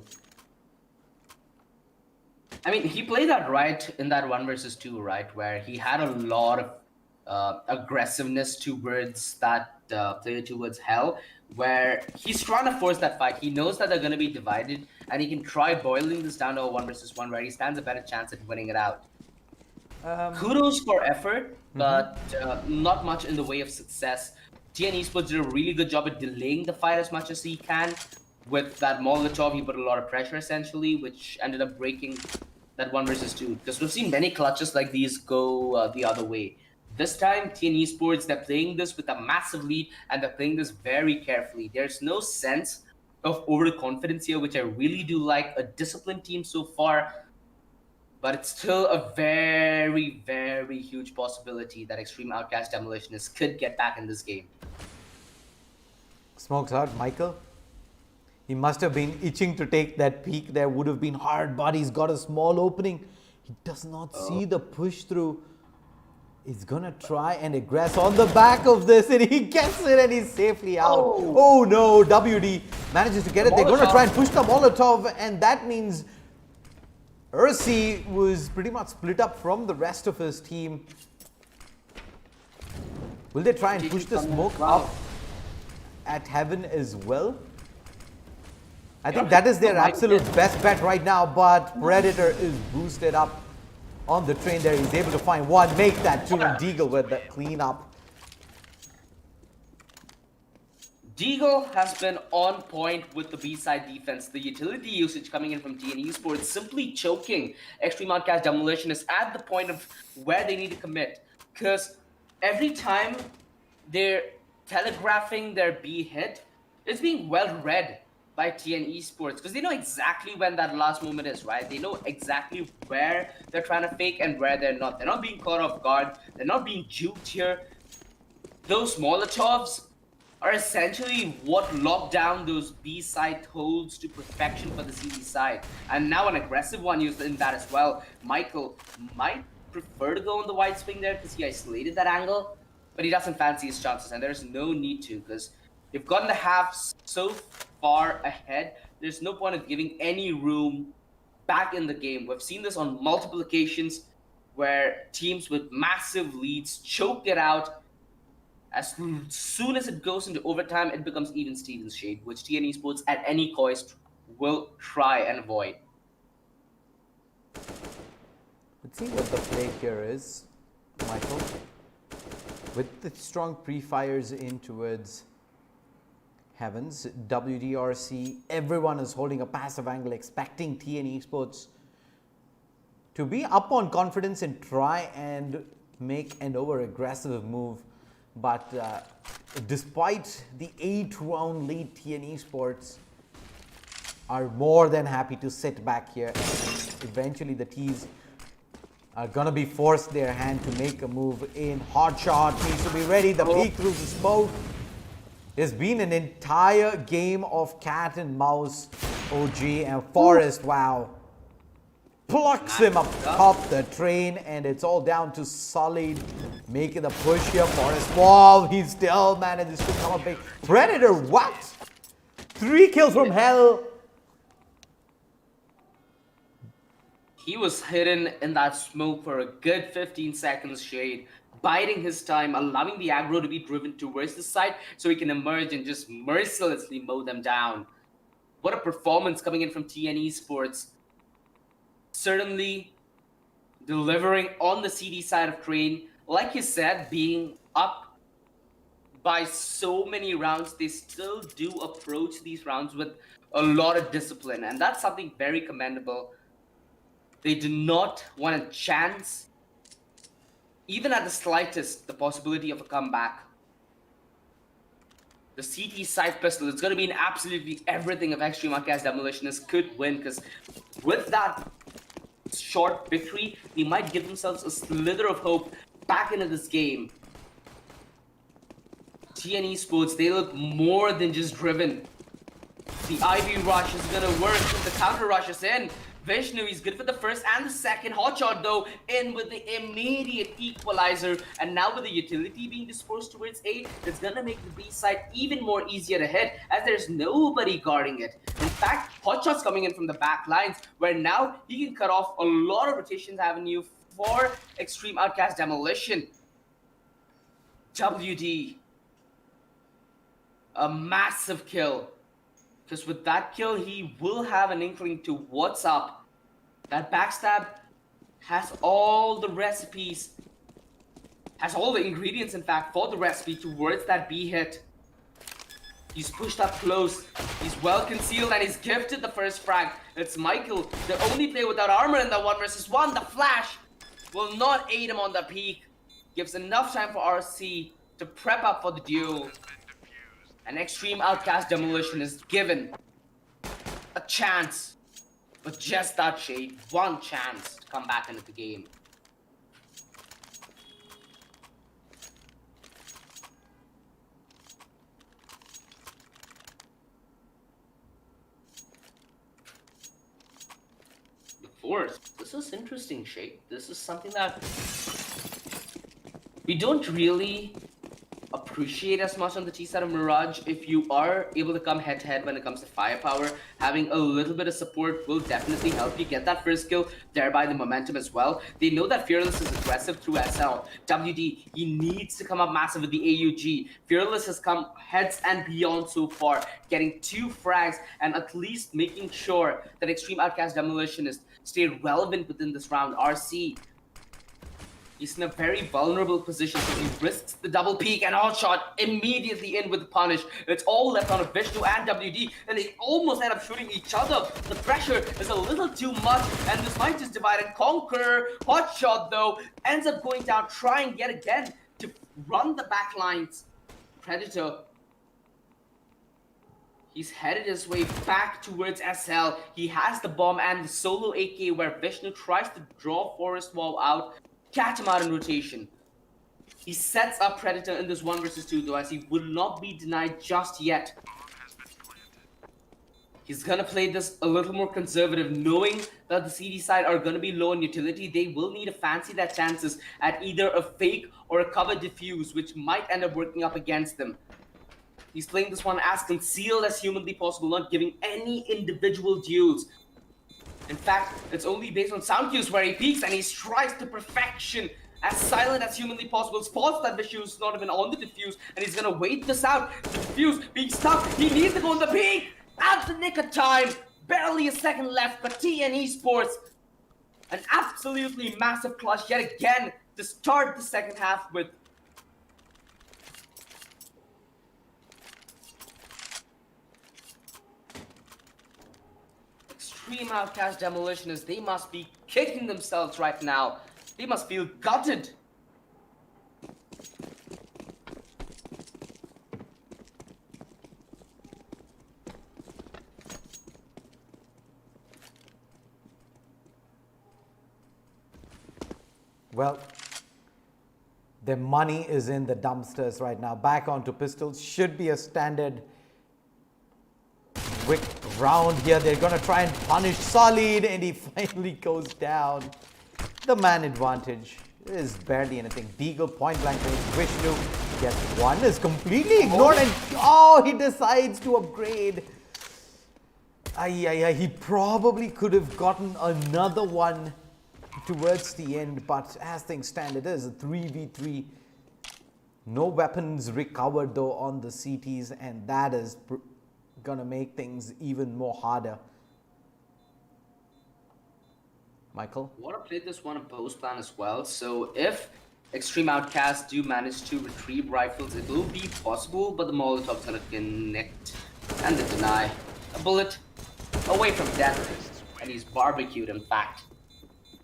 I mean, he played that right in that 1 versus 2, right? Where he had a lot of aggressiveness towards that player towards Hell, where he's trying to force that fight. He knows that they're going to be divided, and he can try boiling this down to a 1 versus 1 where he stands a better chance at winning it out. Kudos for effort, but not much in the way of success. TN Esports did a really good job at delaying the fight as much as he can. With that Molotov, he put a lot of pressure essentially, which ended up breaking that 1 versus 2. Because we've seen many clutches like these go the other way. This time, TN Esports, they're playing this with a massive lead, and they're playing this very carefully. There's no sense of overconfidence here, which I really do like. A disciplined team so far, but it's still a very, very huge possibility that Xtreme Outcast Demolitionists could get back in this game. Smokes out, Michael. He must have been itching to take that peek. There would have been hard, but he's got a small opening. He does not see the push through. He's gonna try and aggress on the back of this, and he gets it, and he's safely out. Oh no, WD manages to get it. They're gonna try and push the Molotov, and that means Ursi was pretty much split up from the rest of his team. Will they try and push the smoke up at Heaven as well? I think that is their absolute best bet right now, but Predator is boosted up on the train there. He's able to find one, make that two, and Deagle with the cleanup. Deagle has been on point with the B-side defense. The utility usage coming in from TN Esports simply choking Xtreme Outcast Demolitionists at the point of where they need to commit. Because every time they're telegraphing their B hit, it's being well read by TN Esports, because they know exactly when that last moment is, right? They know exactly where they're trying to fake and where they're not. They're not being caught off guard. They're not being juked here. Those Molotovs are essentially what lock down those B-side holds to perfection for the CD side. And now an aggressive one used in that as well. Michael might prefer to go on the wide swing there because he isolated that angle, but he doesn't fancy his chances, and there's no need to, because they've gotten the half so far ahead. There's no point of giving any room back in the game. We've seen this on multiple occasions where teams with massive leads choke it out. As soon as it goes into overtime, it becomes even Stevens shade, which TN Esports at any cost will try and avoid. Let's see what the play here is, Michael. With the strong pre-fires in towards Heavens, WDRC, everyone is holding a passive angle, expecting TN Esports to be up on confidence and try and make an over-aggressive move. But despite the 8-round lead, TN Esports are more than happy to sit back here. Eventually the T's are gonna be forced their hand to make a move in. Hot shot needs to be ready. The peek through the smoke. There's been an entire game of cat and mouse. OG and Forest, wow, plucks him up top the train, and it's all down to Solid making the push here. Forest, wow, he still manages to come up big. Predator, what? 3 kills from hell. He was hidden in that smoke for a good 15 seconds, Shade, biding his time, allowing the aggro to be driven towards the side so he can emerge and just mercilessly mow them down. What a performance coming in from TN Esports. Certainly delivering on the CD side of Crane. Like you said, being up by so many rounds, they still do approach these rounds with a lot of discipline. And that's something very commendable. They do not want a chance, even at the slightest, the possibility of a comeback. The CT side pistol, it's going to mean absolutely everything if Xtreme Outcast Demolitionist could win, because with that short victory, they might give themselves a slither of hope back into this game. TN Esports, they look more than just driven. The Ivy rush is going to work, the counter rush is in. Vishnu, he's good for the first and the second. Hotshot though, in with the immediate equalizer. And now with the utility being dispersed towards A, it's gonna make the B side even more easier to hit, as there's nobody guarding it. In fact, Hotshot's coming in from the back lines, where now he can cut off a lot of rotations avenue for Xtreme Outcast Demolition. WD. A massive kill. Because with that kill, he will have an inkling to what's up. That backstab has all the recipes, has all the ingredients, in fact, for the recipe towards that B hit. He's pushed up close. He's well concealed and he's gifted the first frag. It's Michael, the only player without armor in the 1 versus 1. The flash will not aid him on the peak. Gives enough time for RC to prep up for the duel. An Xtreme Outcast Demolition is given a chance, but just that, Shade, one chance to come back into the game. The Force, this is interesting, Shade. This is something that we don't really appreciate as much on the T side of Mirage. If you are able to come head to head when it comes to firepower, having a little bit of support will definitely help you get that first kill, thereby the momentum as well. They know that Fearless is aggressive through SL. WD, he needs to come up massive with the AUG. Fearless has come heads and beyond so far, getting 2 frags and at least making sure that Xtreme Outcast Demolitionist stay relevant within this round. RC, he's in a very vulnerable position, so he risks the double peek and all shot immediately in with the punish. It's all left on Vishnu and WD, and they almost end up shooting each other. The pressure is a little too much, and this might just divide and conquer. Hotshot, though, ends up going down, trying yet again to run the back lines. Predator, he's headed his way back towards SL. He has the bomb and the solo AK, where Vishnu tries to draw Forest Wall out, catch him out in rotation. He sets up Predator in this 1 versus 2 though, as he will not be denied just yet. He's gonna play this a little more conservative, knowing that the CD side are gonna be low on utility. They will need to fancy their chances at either a fake or a cover defuse, which might end up working up against them. He's playing this one as concealed as humanly possible, not giving any individual duels. In fact, it's only based on sound cues where he peeks and he strikes to perfection, as silent as humanly possible. Spots that Vishnu is not even on the defuse, and he's gonna wait this out. The defuse being stuck, he needs to go on the peak at the nick of time. Barely a second left, but TN Esports, an absolutely massive clutch yet again to start the second half with. Xtreme Outcast Demolitionists, they must be kicking themselves right now. They must feel gutted Well, their money is in the dumpsters right now. Back onto pistols. Should be a standard quick round here. They're going to try and punish Solid, and he finally goes down. The man advantage is barely anything. Deagle point blank range. Vishnu gets one, is completely ignored, and he decides to upgrade. He probably could have gotten another one towards the end, but as things stand, it is a 3v3. No weapons recovered though on the CTs, and that is gonna make things even more harder. Michael? I want to play this one in post plan as well. So if Xtreme Outcast do manage to retrieve rifles, it will be possible, but the Molotov's gonna connect and the deny. A bullet away from death, and he's barbecued in fact.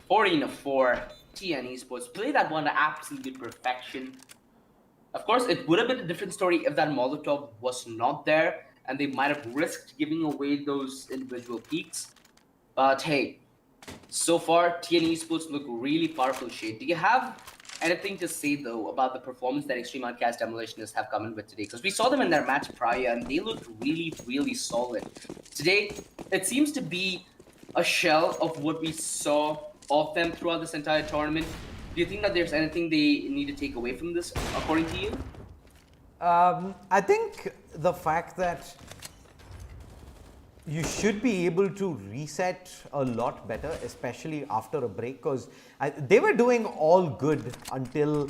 14-4, TN Esports play that one to absolute perfection. Of course, it would have been a different story if that Molotov was not there, and they might have risked giving away those individual peaks. But hey, so far, TN Esports look really powerful, Shade. Do you have anything to say, though, about the performance that Xtreme Outcast Demolitionists have come in with today? Because we saw them in their match prior, and they looked really, really solid. Today, it seems to be a shell of what we saw of them throughout this entire tournament. Do you think that there's anything they need to take away from this, according to you? I think the fact that you should be able to reset a lot better, especially after a break, because they were doing all good until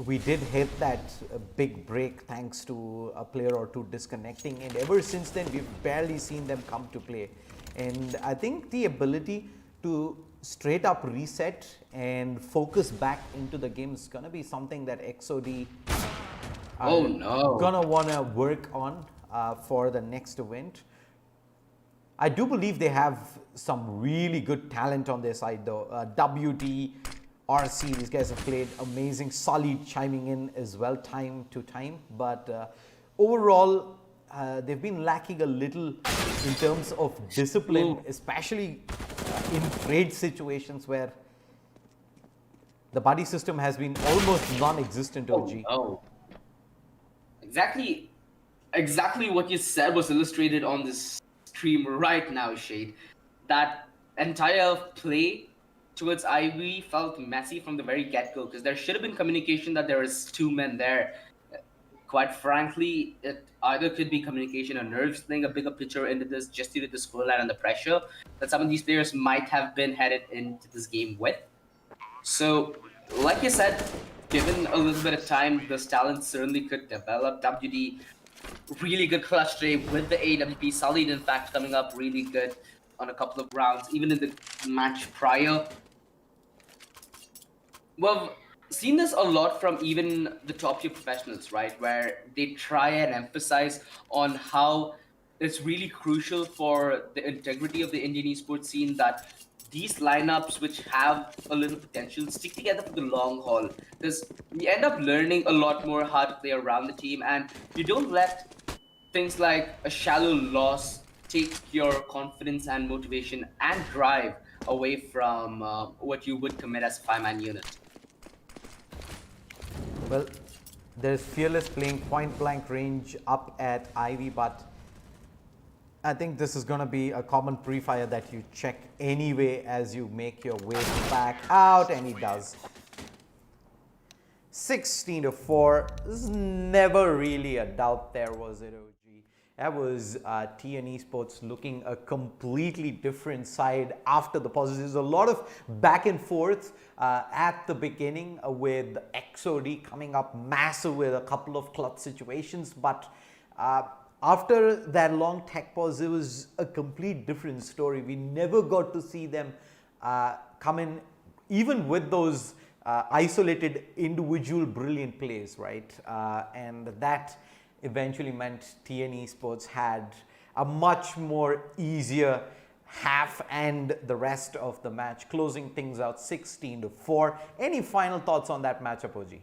we did hit that big break thanks to a player or two disconnecting, and ever since then we've barely seen them come to play. And I think the ability to straight up reset and focus back into the game is gonna be something that XOD gonna wanna work on for the next event. I do believe they have some really good talent on their side though. WD, RC, these guys have played amazing. Solid chiming in as well time to time, but overall they've been lacking a little in terms of discipline, especially in trade situations where the buddy system has been almost non-existent. OG. Exactly what you said was illustrated on this stream right now, Shade. That entire play towards Ivy felt messy from the very get-go, because there should have been communication that there is two men there. Quite frankly, it either could be communication or nerves playing a bigger picture into this, just due to the scoreline and the pressure that some of these players might have been headed into this game with. So, like you said, given a little bit of time, this talent certainly could develop. WD, really good clutch today with the AWP. Solid, in fact, coming up really good on a couple of rounds, even in the match prior. Well, seen this a lot from even the top tier professionals, right? Where they try and emphasize on how it's really crucial for the integrity of the Indian esports scene that these lineups, which have a little potential, stick together for the long haul. Because you end up learning a lot more how to play around the team, and you don't let things like a shallow loss take your confidence and motivation and drive away from what you would commit as a 5-man unit. Well, there's Fearless playing point blank range up at Ivy, but I think this is going to be a common pre-fire that you check anyway as you make your way back out, and he does. 16-4. This is never really a doubt there, was it, OG? That was TN Esports looking a completely different side after the pause. There's a lot of back and forth at the beginning with XOD coming up massive with a couple of clutch situations, but after that long tech pause, it was a complete different story. We never got to see them come in, even with those isolated individual brilliant plays, right? And that eventually meant TN Esports had a much more easier half and the rest of the match, closing things out 16-4. Any final thoughts on that matchup, OG?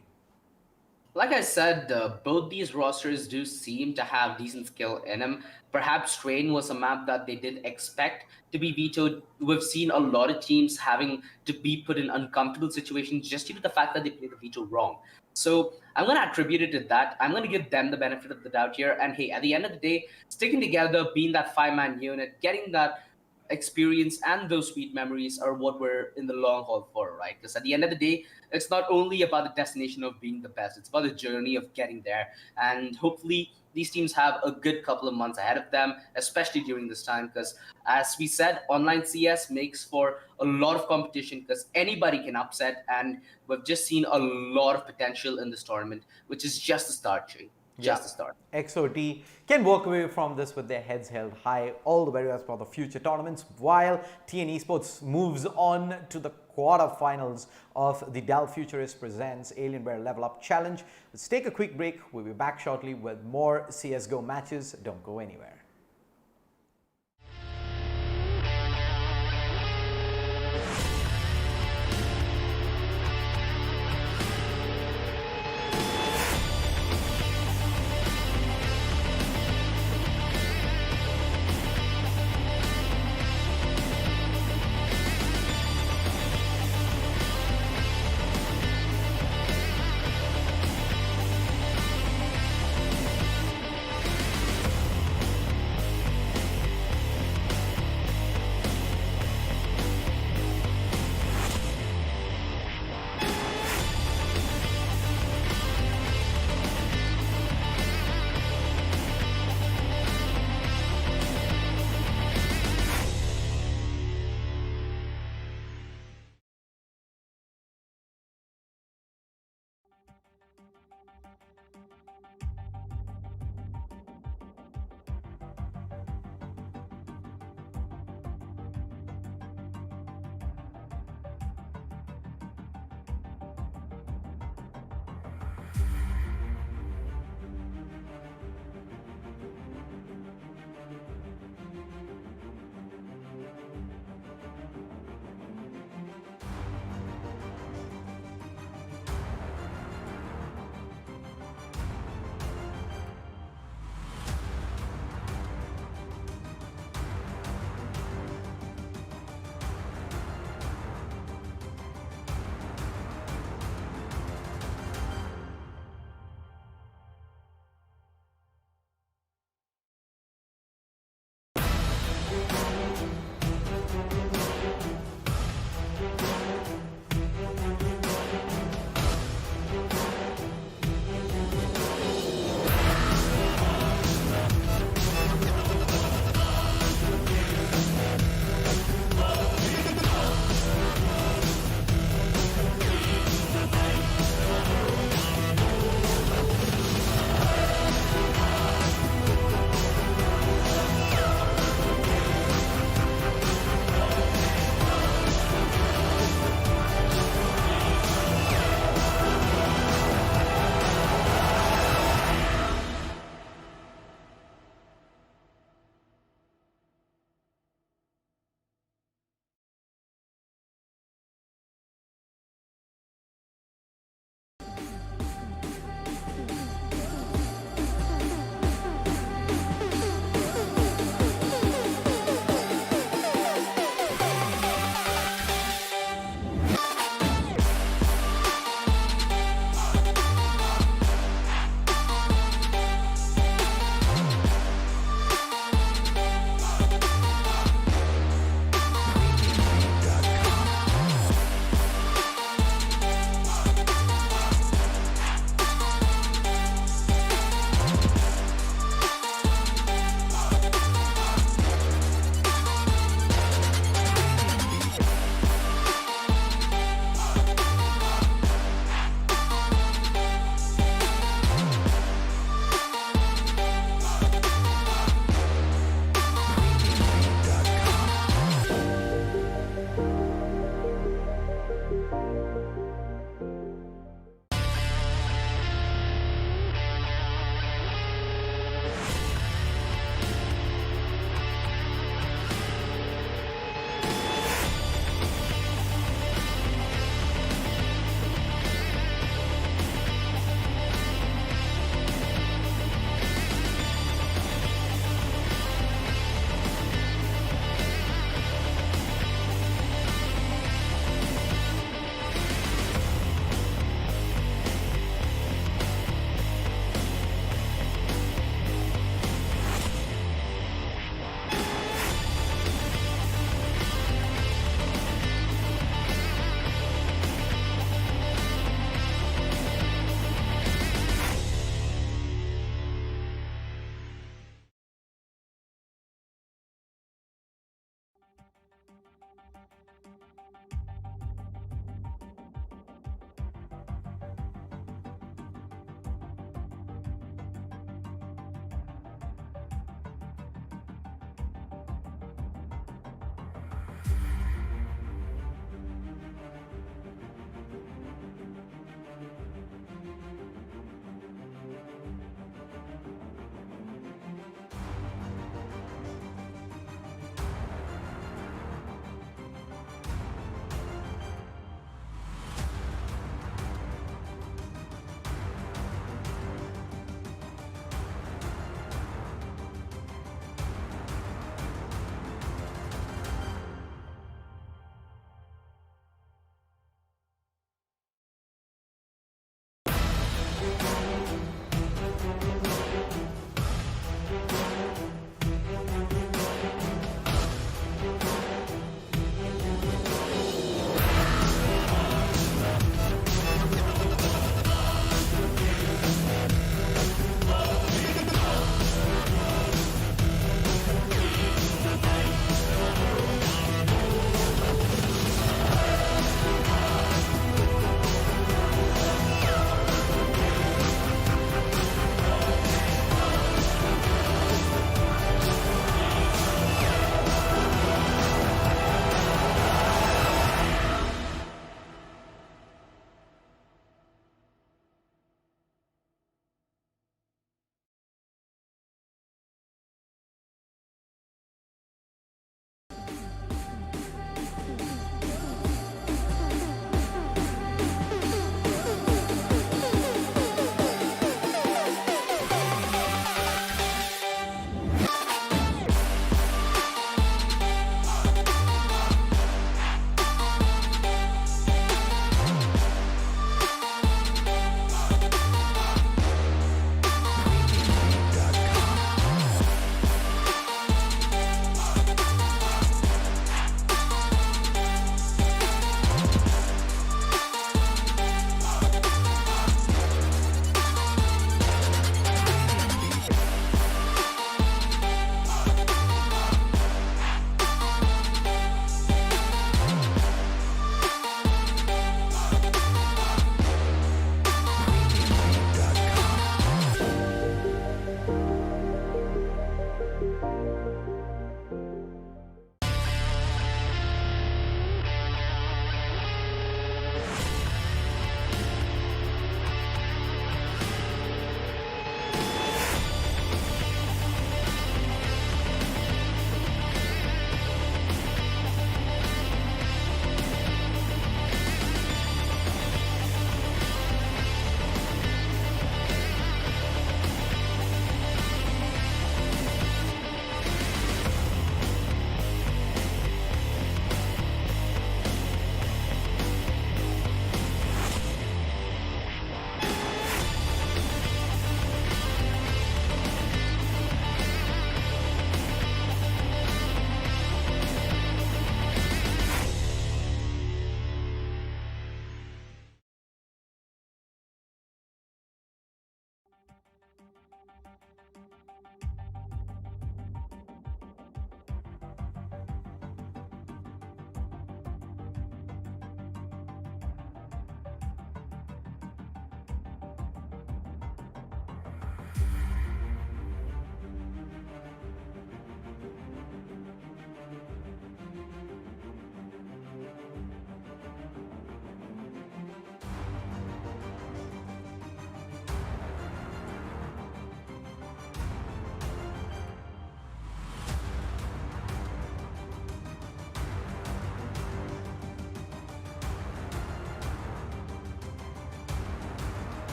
Like I said, both these rosters do seem to have decent skill in them. Perhaps Train was a map that they did expect to be vetoed. We've seen a lot of teams having to be put in uncomfortable situations just due to the fact that they played the veto wrong. So I'm going to attribute it to that. I'm going to give them the benefit of the doubt here. And hey, at the end of the day, sticking together, being that five-man unit, getting that experience and those sweet memories are what we're in the long haul for, right? Because at the end of the day, it's not only about the destination of being the best, it's about the journey of getting there. And hopefully, these teams have a good couple of months ahead of them, especially during this time. Because as we said, online CS makes for a lot of competition because anybody can upset. And we've just seen a lot of potential in this tournament, which is just the start, Tree. Just the start. XOT can walk away from this with their heads held high. All the very best for the future tournaments, while TN Esports moves on to the quarterfinals of the Dell Futurist presents Alienware LevelUp Challenge. Let's take a quick break. We'll be back shortly with more CSGO matches. Don't go anywhere.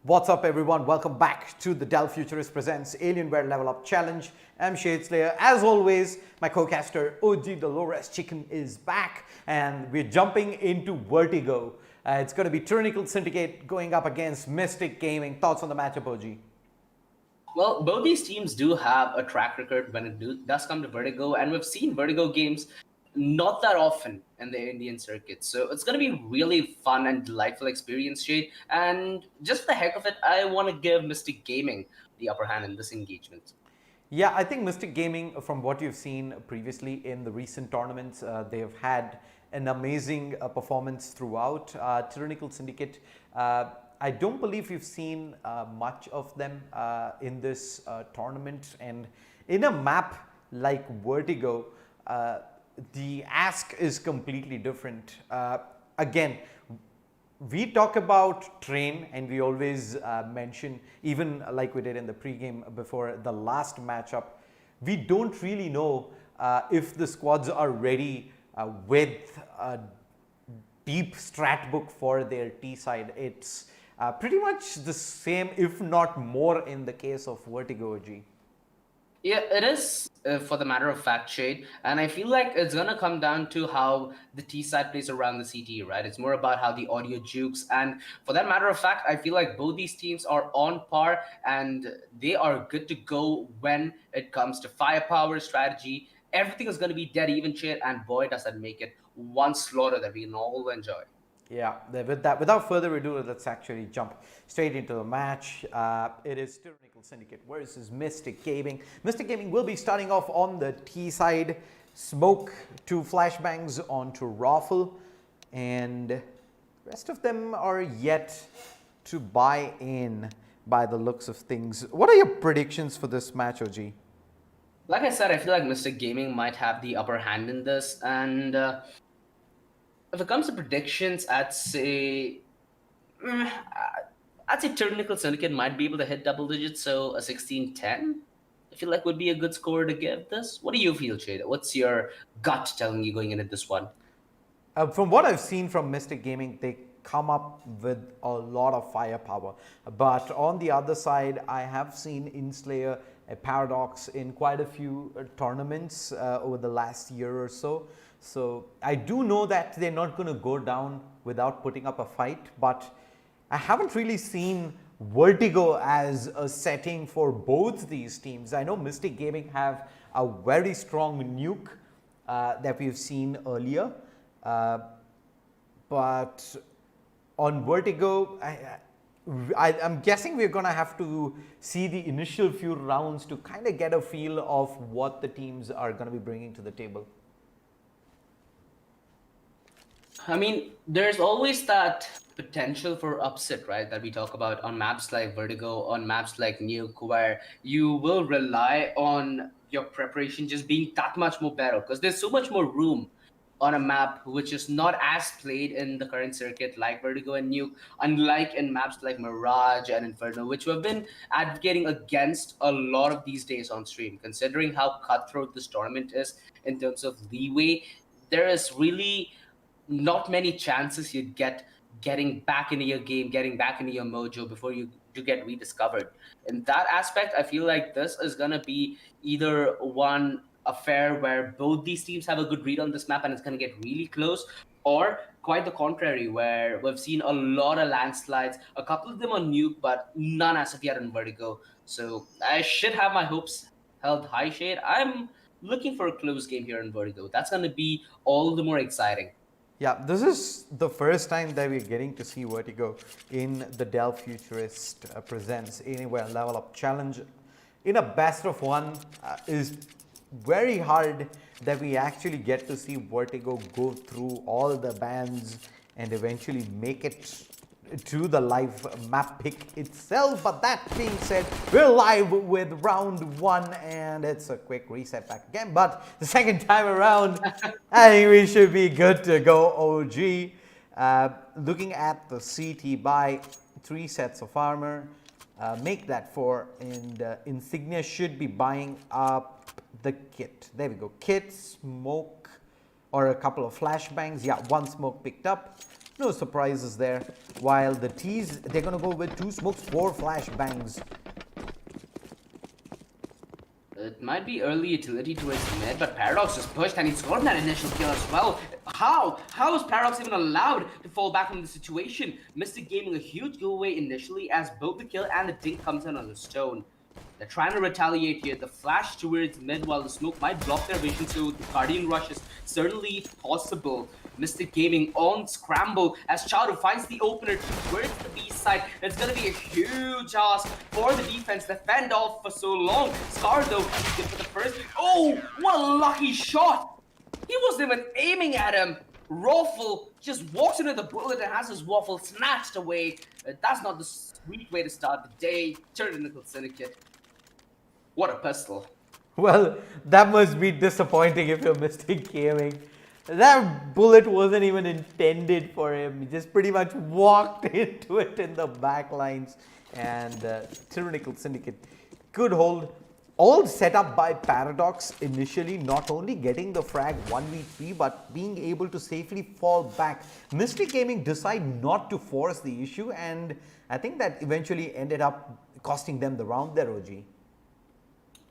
What's up, everyone? Welcome back to the Dell Futurist presents Alienware LevelUp Challenge. I'm Shade Slayer. As always, my co-caster OG Dolores Chicken is back, and we're jumping into Vertigo. It's going to be Tyrranical Syndicate going up against Mystic Gaming. Thoughts on the matchup, OG? Well, both these teams do have a track record when it does come to Vertigo, and we've seen Vertigo games not that often in the Indian circuit. So it's going to be really fun and delightful experience, Shade. And just for the heck of it, I want to give Mystic Gaming the upper hand in this engagement. Yeah, I think Mystic Gaming, from what you've seen previously in the recent tournaments, they have had an amazing performance throughout. Tyrannical Syndicate, I don't believe we've seen much of them in this tournament. And in a map like Vertigo, the ask is completely different. Again, we talk about train, and we always mention, even like we did in the pregame before the last matchup, we don't really know if the squads are ready with a deep strat book for their T side. It's pretty much the same, if not more, in the case of Vertigo G. Yeah, it is for the matter of fact, Shade. And I feel like it's going to come down to how the T side plays around the CT, right? It's more about how the audio jukes. And for that matter of fact, I feel like both these teams are on par and they are good to go when it comes to firepower, strategy. Everything is going to be dead even, Shade. And boy, does that make it one slaughter that we can all enjoy. Yeah, with that, without further ado, let's actually jump straight into the match. It is Tyrannical Syndicate versus Mystic Gaming. Mystic Gaming will be starting off on the T side. Smoke, 2 flashbangs onto Raffle, and rest of them are yet to buy in by the looks of things. What are your predictions for this match, OG? Like I said, I feel like Mystic Gaming might have the upper hand in this. And if it comes to predictions, I'd say Tyrranical Syndicate might be able to hit double digits, so a 16-10 I feel like would be a good score to give this. What do you feel, Shade? What's your gut telling you going into this one? From what I've seen from Mystic Gaming, they come up with a lot of firepower. But on the other side, I have seen Inslayer, a Paradox, in quite a few tournaments over the last year or so. So I do know that they're not going to go down without putting up a fight, but I haven't really seen Vertigo as a setting for both these teams. I know Mystic Gaming have a very strong nuke that we've seen earlier, but on Vertigo, I'm guessing we're going to have to see the initial few rounds to kind of get a feel of what the teams are going to be bringing to the table. I mean, there's always that potential for upset, right? That we talk about on maps like Vertigo, on maps like Nuke, where you will rely on your preparation just being that much more better because there's so much more room on a map which is not as played in the current circuit like Vertigo and Nuke, unlike in maps like Mirage and Inferno, which we've been advocating against a lot of these days on stream. Considering how cutthroat this tournament is in terms of leeway, there is really not many chances you'd get getting back into your game, getting back into your mojo before you get rediscovered. In that aspect, I feel like this is going to be either one affair where both these teams have a good read on this map and it's going to get really close, or quite the contrary, where we've seen a lot of landslides, a couple of them on Nuke, but none as of yet on Vertigo. So I should have my hopes held high, Shade. I'm looking for a close game here in Vertigo. That's going to be all the more exciting. Yeah, this is the first time that we're getting to see Vertigo in the Dell Futurist presents Alienware LevelUp Challenge. In a best of one is very hard that we actually get to see Vertigo go through all the bans and eventually make it to the live map pick itself. But that being said, we're live with round 1 and it's a quick reset back again. But the second time around, I think we should be good to go, OG. Looking at the CT buy, 3 sets of armor, make that 4, and Insignia should be buying up the kit. There we go. Kit, smoke, or a couple of flashbangs. Yeah, 1 smoke picked up. No surprises there. While the T's, they're going to go with 2 smokes, 4 flash bangs. It might be early utility towards mid, but Paradox is pushed and he's gotten that initial kill as well. How? How is Paradox even allowed to fall back from the situation? Mystic Gaming a huge giveaway initially as both the kill and the dink comes in on the stone. They're trying to retaliate here. The flash towards mid while the smoke might block their vision, so the Guardian rush is certainly possible. Mystic Gaming on scramble as Charu finds the opener towards the B side. It's going to be a huge ask for the defense to fend off for so long. Scar though, he's good for the first. Oh, what a lucky shot! He wasn't even aiming at him. Raffle just walks into the bullet and has his waffle snatched away. That's not the sweet way to start the day. Tyrranical Syndicate. What a pistol. Well, that must be disappointing if you're Mystic Gaming. That bullet wasn't even intended for him. He just pretty much walked into it in the back lines. And Tyrranical Syndicate could hold. All set up by Paradox initially, not only getting the frag 1v3, but being able to safely fall back. Mystic Gaming decide not to force the issue, and I think that eventually ended up costing them the round there, OG.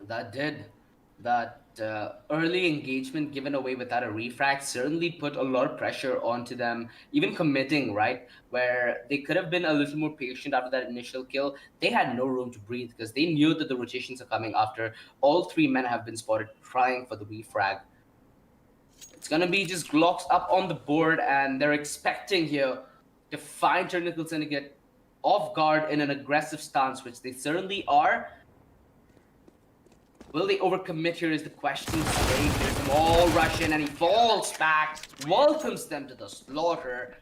That did. That early engagement given away without a refract certainly put a lot of pressure onto them, even committing, right? Where they could have been a little more patient after that initial kill. They had no room to breathe because they knew that the rotations are coming after all 3 men have been spotted trying for the refrag. It's going to be just Glocks up on the board, and they're expecting here to find Tyrranical Syndicate off guard in an aggressive stance, which they certainly are. Will they overcommit here is the question. Today, here's them all rush in and he falls back, welcomes them to the slaughter.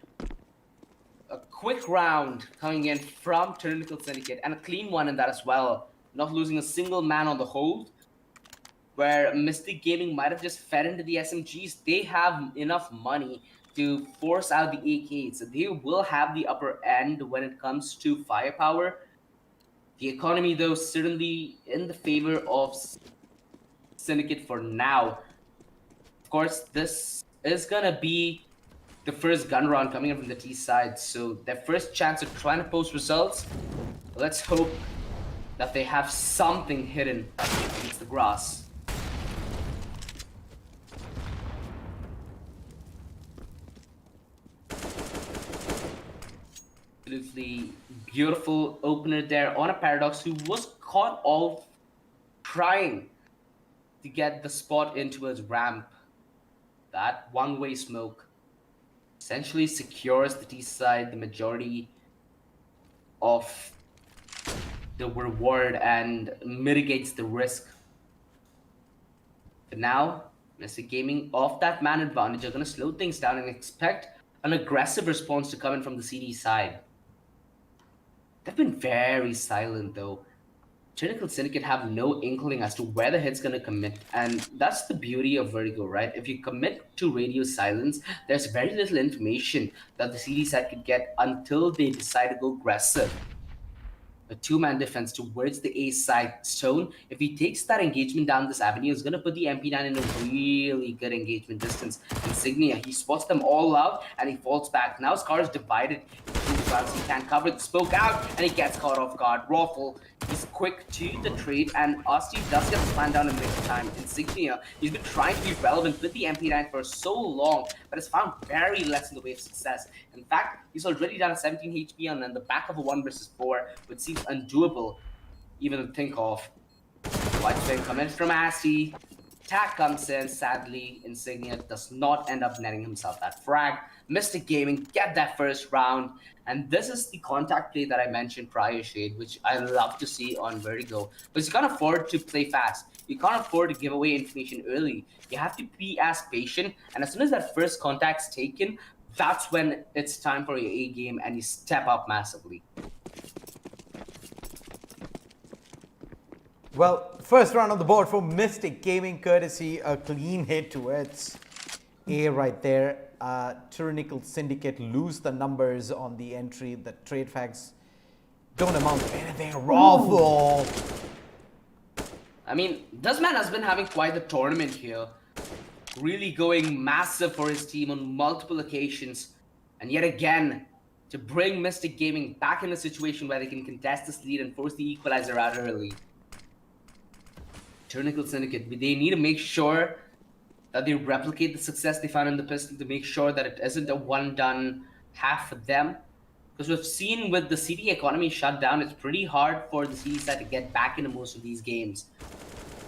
A quick round coming in from Tyrranical Syndicate and a clean one in that as well. Not losing a single man on the hold. Where Mystic Gaming might have just fed into the SMGs. They have enough money to force out the AKs. So they will have the upper end when it comes to firepower. The economy, though, certainly in the favor of Syndicate for now. Of course, this is going to be the first gun round coming in from the T side. So their first chance of trying to post results. Let's hope that they have something hidden against the grass. Absolutely beautiful opener there on a Paradox who was caught off trying to get the spot into his ramp. That one-way smoke essentially secures the T side the majority of the reward and mitigates the risk. But now, Mystic Gaming off that man advantage are going to slow things down and expect an aggressive response to come in from the CD side. They've been very silent though. Tyrranical Syndicate have no inkling as to where the hit's gonna commit, and that's the beauty of Vertigo, right? If you commit to radio silence, there's very little information that the CD side could get until they decide to go aggressive. A 2-man defense towards the A side zone. If he takes that engagement down this avenue, it's going to put the MP9 in a really good engagement distance. Insignia, he spots them all out and he falls back. Now Scar is divided into 2 rounds. He can't cover the smoke out and he gets caught off guard. Raffle, he's quick to the trade and Asti does get the plan down in big time. Insignia, he's been trying to be relevant with the MP9 for so long, but has found very less in the way of success. In fact, he's already down 17 HP and on the back of a 1 versus 4, which seems undoable even to think of. White Flame coming from Asti. Tack comes in, sadly, Insignia does not end up netting himself that frag. Mystic Gaming get that first round, and this is the contact play that I mentioned prior, Shade, which I love to see on Vertigo. Because you can't afford to play fast. You can't afford to give away information early. You have to be as patient, and as soon as that first contact's taken, that's when it's time for your A game and you step up massively. Well, first round on the board for Mystic Gaming, courtesy a clean hit towards A right there. Tyrranical Syndicate lose the numbers on the entry. The trade fags don't amount to anything. Raffle. I mean, this man has been having quite the tournament here. Really going massive for his team on multiple occasions. And yet again, to bring Mystic Gaming back in a situation where they can contest this lead and force the equalizer out early. Tyrranical Syndicate, they need to make sure that they replicate the success they found in the pistol to make sure that it isn't a one-done half for them. Because we've seen with the CD economy shut down, it's pretty hard for the CD side to get back into most of these games.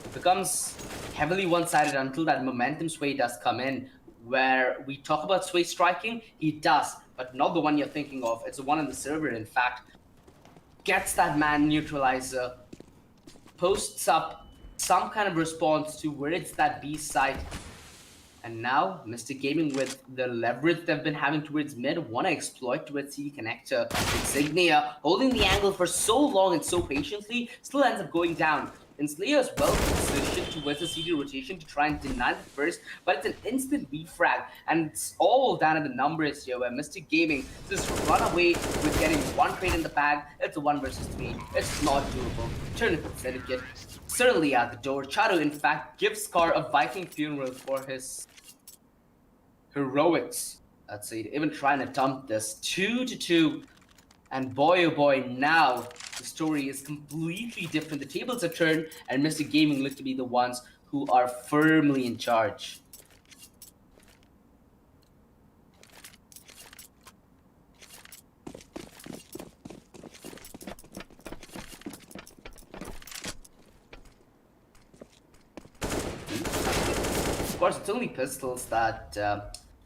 It becomes heavily one-sided until that momentum sway does come in, where we talk about sway striking, he does, but not the one you're thinking of. It's the one on the server, in fact. Gets that man neutralizer, posts up some kind of response towards that B site. And now, Mystic Gaming, with the leverage they've been having towards mid, want to exploit towards CD connector. Insignia, holding the angle for so long and so patiently, still ends up going down. And Slayer is well positioned towards the CD rotation to try and deny the first, but it's an instant refrag, and it's all down in the numbers here, where Mystic Gaming just run away with getting one trade in the bag. It's a 1 versus 3. It's not doable. Tyrranical Syndicate certainly at the door. Charu, in fact, gives Scar a Viking funeral for his heroics. Let's see, even trying to dump this 2-2. And boy, oh boy, now the story is completely different. The tables have turned, and Mystic Gaming look to be the ones who are firmly in charge. Of course, it's only pistols that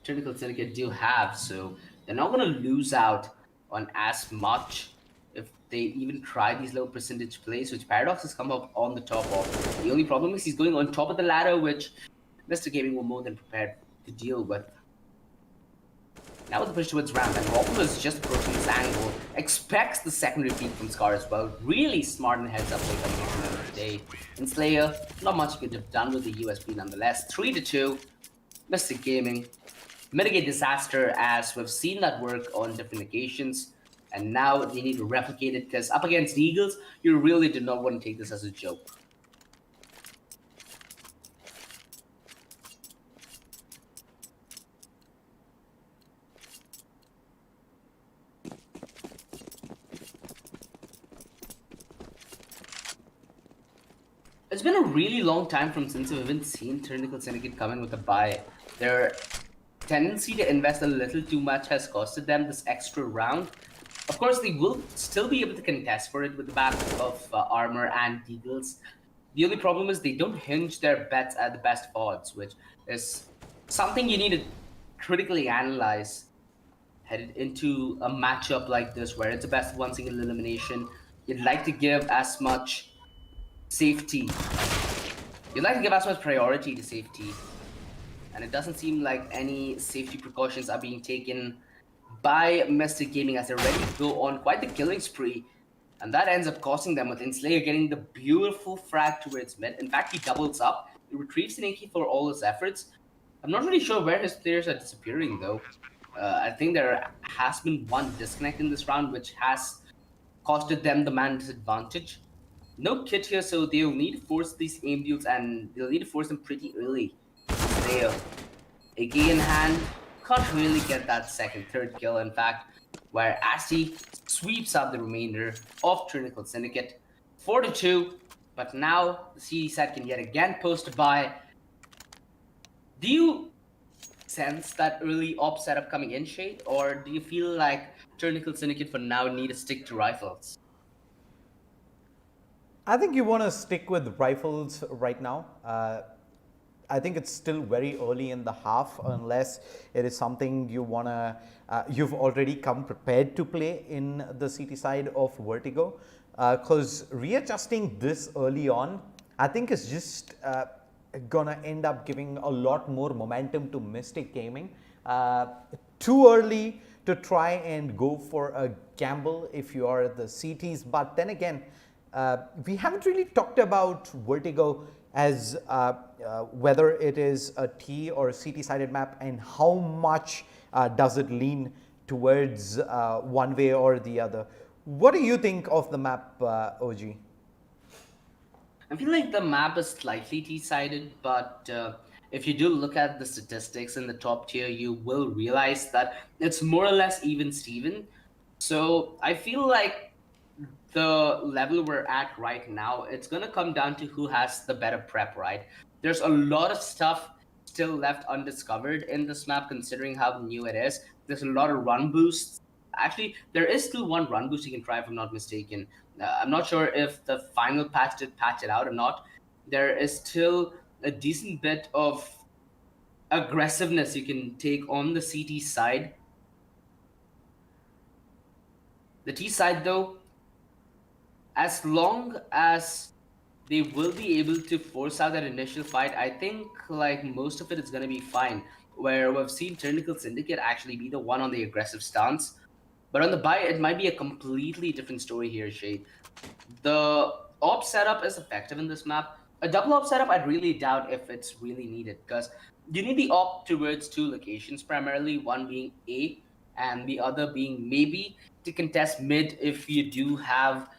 Tyrranical Syndicate do have, so they're not going to lose out on as much if they even try these low percentage plays, which Paradox has come up on the top of. The only problem is he's going on top of the ladder, which Mr. Gaming were more than prepared to deal with. Now with the push towards ramp, and Robin is just approaching this angle, expects the secondary peek from Scar as well. Really smart and heads up play coming at the end of the day. And Slayer, not much he could have done with the USB nonetheless. 3-2, Mystic Gaming. Mitigate disaster, as we've seen that work on different occasions, and now they need to replicate it, because up against the Eagles, you really do not want to take this as a joke. It's been a really long time since we haven't seen Tyrranical Syndicate come in with a buy. Their tendency to invest a little too much has costed them this extra round. Of course, they will still be able to contest for it with the back of armor and deagles. The only problem is they don't hinge their bets at the best odds, which is something you need to critically analyze headed into a matchup like this, where it's a best of one single elimination. You'd like to give as much safety. You'd like to give as much priority to safety. And it doesn't seem like any safety precautions are being taken by Mystic Gaming, as they already go on quite the killing spree. And that ends up costing them, with Enslayer getting the beautiful frag towards mid. In fact, he doubles up. He retrieves an AK for all his efforts. I'm not really sure where his players are disappearing, though. I think there has been one disconnect in this round, which has costed them the man disadvantage. No kit here, so they'll need to force these aim deals, and they'll need to force them pretty early. There, AK in hand, can't really get that second, third kill, in fact, where Asti sweeps out the remainder of Tyrranical Syndicate. 4-2, but now the CD side can yet again post a buy. Do you sense that early op setup coming in, Shade, or do you feel like Tyrranical Syndicate for now need to stick to rifles? I think you want to stick with rifles right now. I think it's still very early in the half, unless it is something you want to, you've already come prepared to play in the CT side of Vertigo. Because readjusting this early on, I think is just gonna end up giving a lot more momentum to Mystic Gaming. Too early to try and go for a gamble if you are the CTs, but then again, we haven't really talked about Vertigo as whether it is a T or a CT sided map, and how much does it lean towards one way or the other. What do you think of the map, OG? I feel like the map is slightly T-sided, but if you do look at the statistics in the top tier, you will realize that it's more or less even Steven. So I feel like the level we're at right now, it's gonna come down to who has the better prep, right? There's a lot of stuff still left undiscovered in this map, considering how new it is. There's a lot of run boosts. Actually, there is still one run boost you can try, if I'm not mistaken. I'm not sure if the final patch did patch it out or not. There is still a decent bit of aggressiveness you can take on the CT side. The T side, though, as long as they will be able to force out that initial fight, I think like most of it is gonna be fine. Where we've seen Tyrranical Syndicate actually be the one on the aggressive stance. But on the buy, it might be a completely different story here, Shade. The op setup is effective in this map. A double op setup, I'd really doubt if it's really needed, because you need the op towards two locations primarily, one being A and the other being maybe to contest mid if you do have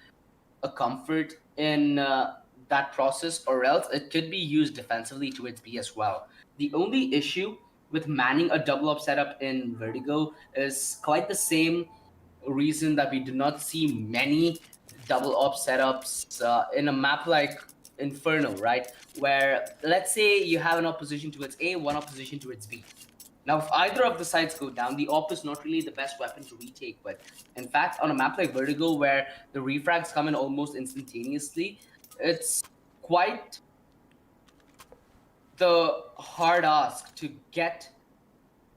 a comfort in that process, or else it could be used defensively towards B as well. The only issue with manning a double up setup in Vertigo is quite the same reason that we do not see many double op setups in a map like Inferno, right? Where let's say you have an opposition towards A, one opposition towards B. Now, if either of the sides go down, the op is not really the best weapon to retake with. In fact, on a map like Vertigo, where the refrags come in almost instantaneously, it's quite the hard ask to get,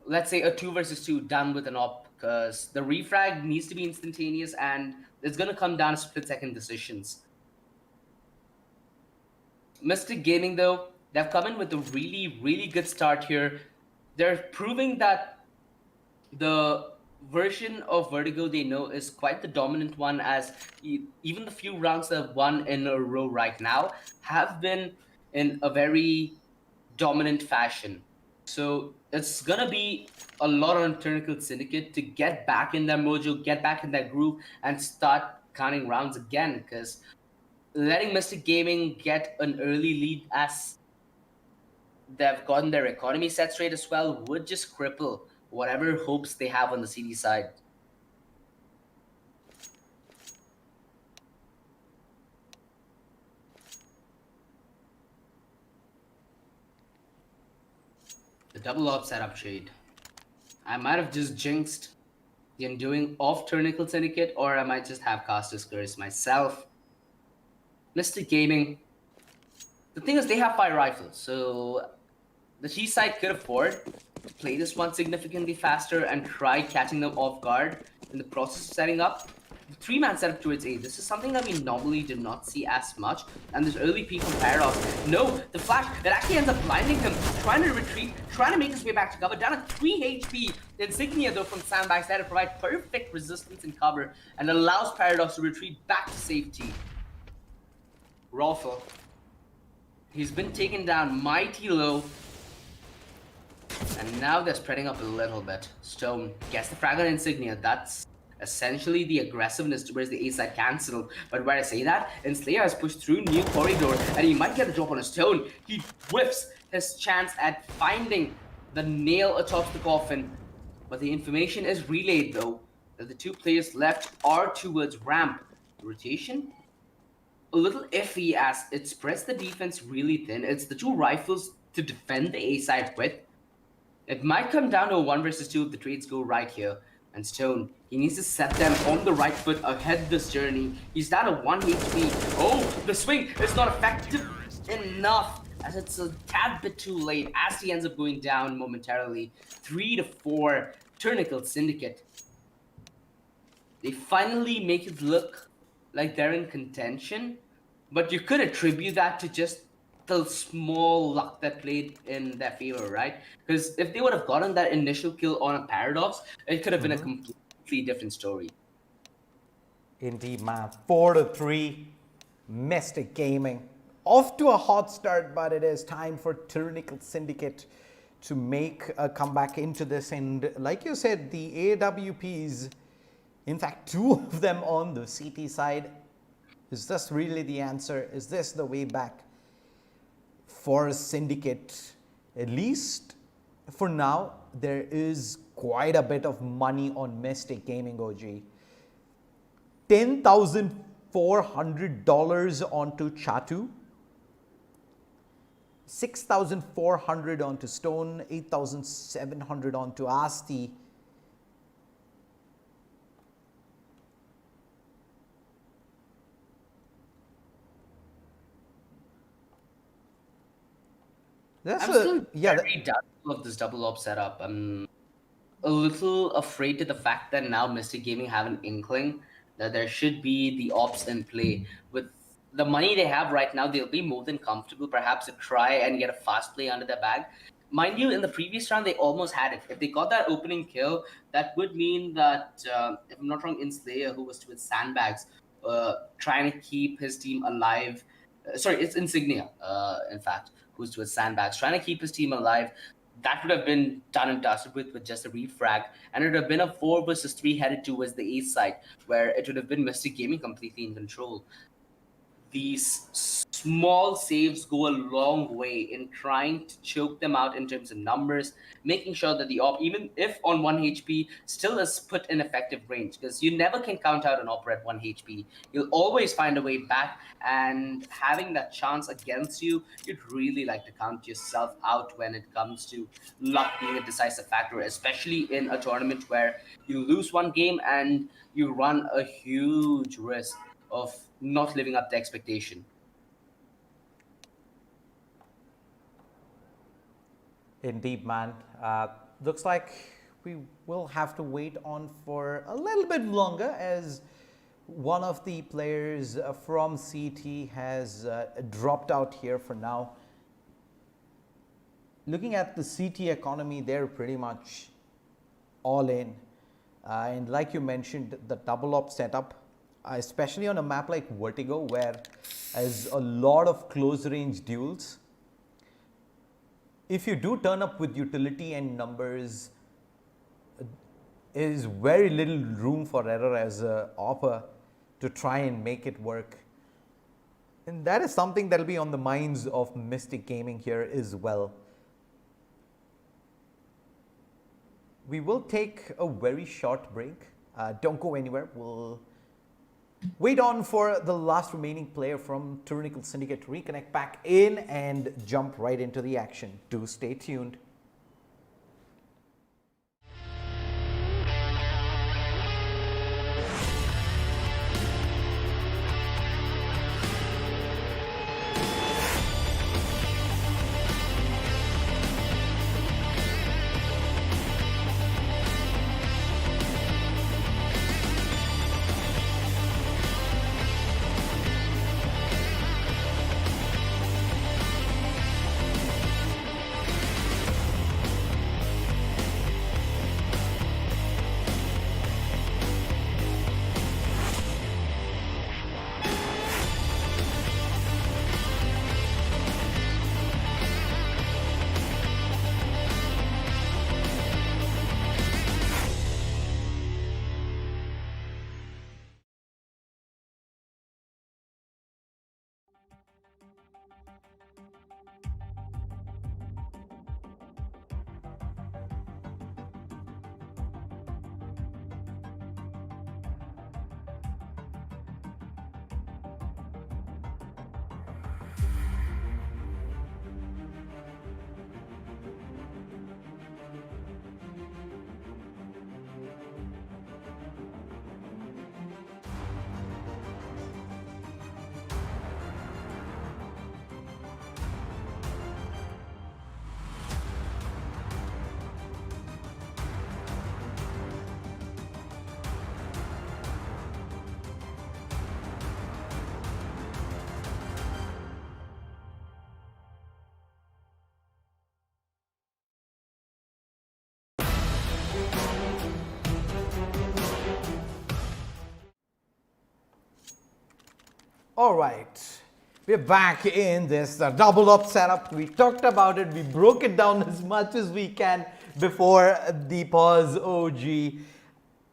let's say, a 2 versus 2 done with an op, because the refrag needs to be instantaneous and it's going to come down to split-second decisions. Mystic Gaming, though, they've come in with a really, really good start here. They're proving that the version of Vertigo they know is quite the dominant one, as even the few rounds they've won in a row right now have been in a very dominant fashion. So it's gonna be a lot on Tyrranical Syndicate to get back in their mojo, get back in that groove, and start counting rounds again, because letting Mystic Gaming get an early lead as they've gotten their economy set straight as well would just cripple whatever hopes they have on the CD side. The double op setup, Shade. I might have just jinxed the undoing of Tyrranical Syndicate, or I might just have Caster's Curse myself. Mystic Gaming. The thing is, they have 5 rifles, so the T side could afford to play this one significantly faster and try catching them off guard in the process of setting up. The 3-man setup towards A, this is something that we normally do not see as much, and this early peek from Paradox. No, the flash, it actually ends up blinding him, trying to retreat, trying to make his way back to cover, down at 3 HP. The Insignia, though, from Sandbags there to provide perfect resistance and cover, and allows Paradox to retreat back to safety. Raffle. He's been taken down mighty low. And now they're spreading up a little bit. Stone gets the frag on Insignia. That's essentially the aggressiveness towards the A side cancelled. But where I say that, Enslayer has pushed through new corridor and he might get a drop on a Stone. He whiffs his chance at finding the nail atop the coffin. But the information is relayed, though, that the 2 players left are towards ramp. The rotation? A little iffy, as it spreads the defense really thin. It's the 2 rifles to defend the A side with. It might come down to a 1 versus 2 if the trades go right here. And Stone, he needs to set them on the right foot ahead this journey. He's down to 1 HP. Oh, the swing is not effective enough, as it's a tad bit too late, as he ends up going down momentarily. 3-4, Tyrranical Syndicate. They finally make it look like they're in contention, but you could attribute that to just the small luck that played in their favor, right? Because if they would have gotten that initial kill on a Paradox, it could have been a completely different story. Indeed, man. 4-3, Mystic Gaming. Off to a hot start, but it is time for Tyrranical Syndicate to make a comeback into this. And like you said, the AWPs, in fact, 2 of them on the CT side. Is this really the answer? Is this the way back for Syndicate At least for now, there is quite a bit of money on Mystic Gaming, OG. $10,400 onto Chatu, 6,400 onto Stone, 8,700 onto Asti. I'm still very doubtful of this double op setup. I'm a little afraid to the fact that now Mystic Gaming have an inkling that there should be the ops in play. With the money they have right now, they'll be more than comfortable perhaps to try and get a fast play under their bag. Mind you, in the previous round, they almost had it. If they got that opening kill, that would mean that, if I'm not wrong, Inslayer, who was with sandbags, trying to keep his team alive. Sorry, it's Insignia, in fact, who's with sandbags, trying to keep his team alive. That would have been done and dusted with just a refrag, and it would have been a 4 versus 3 headed towards the A side, where it would have been Mystic Gaming completely in control. These small saves go a long way in trying to choke them out in terms of numbers, making sure that the op, even if on 1 HP, still is put in effective range, because you never can count out an op at 1 HP. You'll always find a way back, and having that chance against you, you'd really like to count yourself out when it comes to luck being a decisive factor, especially in a tournament where you lose one game and you run a huge risk of not living up to expectation. Indeed, man. Looks like we will have to wait on for a little bit longer, as one of the players from CT has dropped out here for now. Looking at the CT economy, they're pretty much all in. And like you mentioned, the double op setup, especially on a map like Vertigo, where has a lot of close range duels. If you do turn up with utility and numbers, is very little room for error as a opper to try and make it work. And that is something that will be on the minds of Mystic Gaming here as well. We will take a very short break. Don't go anywhere. We'll wait on for the last remaining player from Tyrranical Syndicate to reconnect back in and jump right into the action. Do stay tuned. All right, we're back in this double up setup. We talked about it, we broke it down as much as we can before the pause, OG.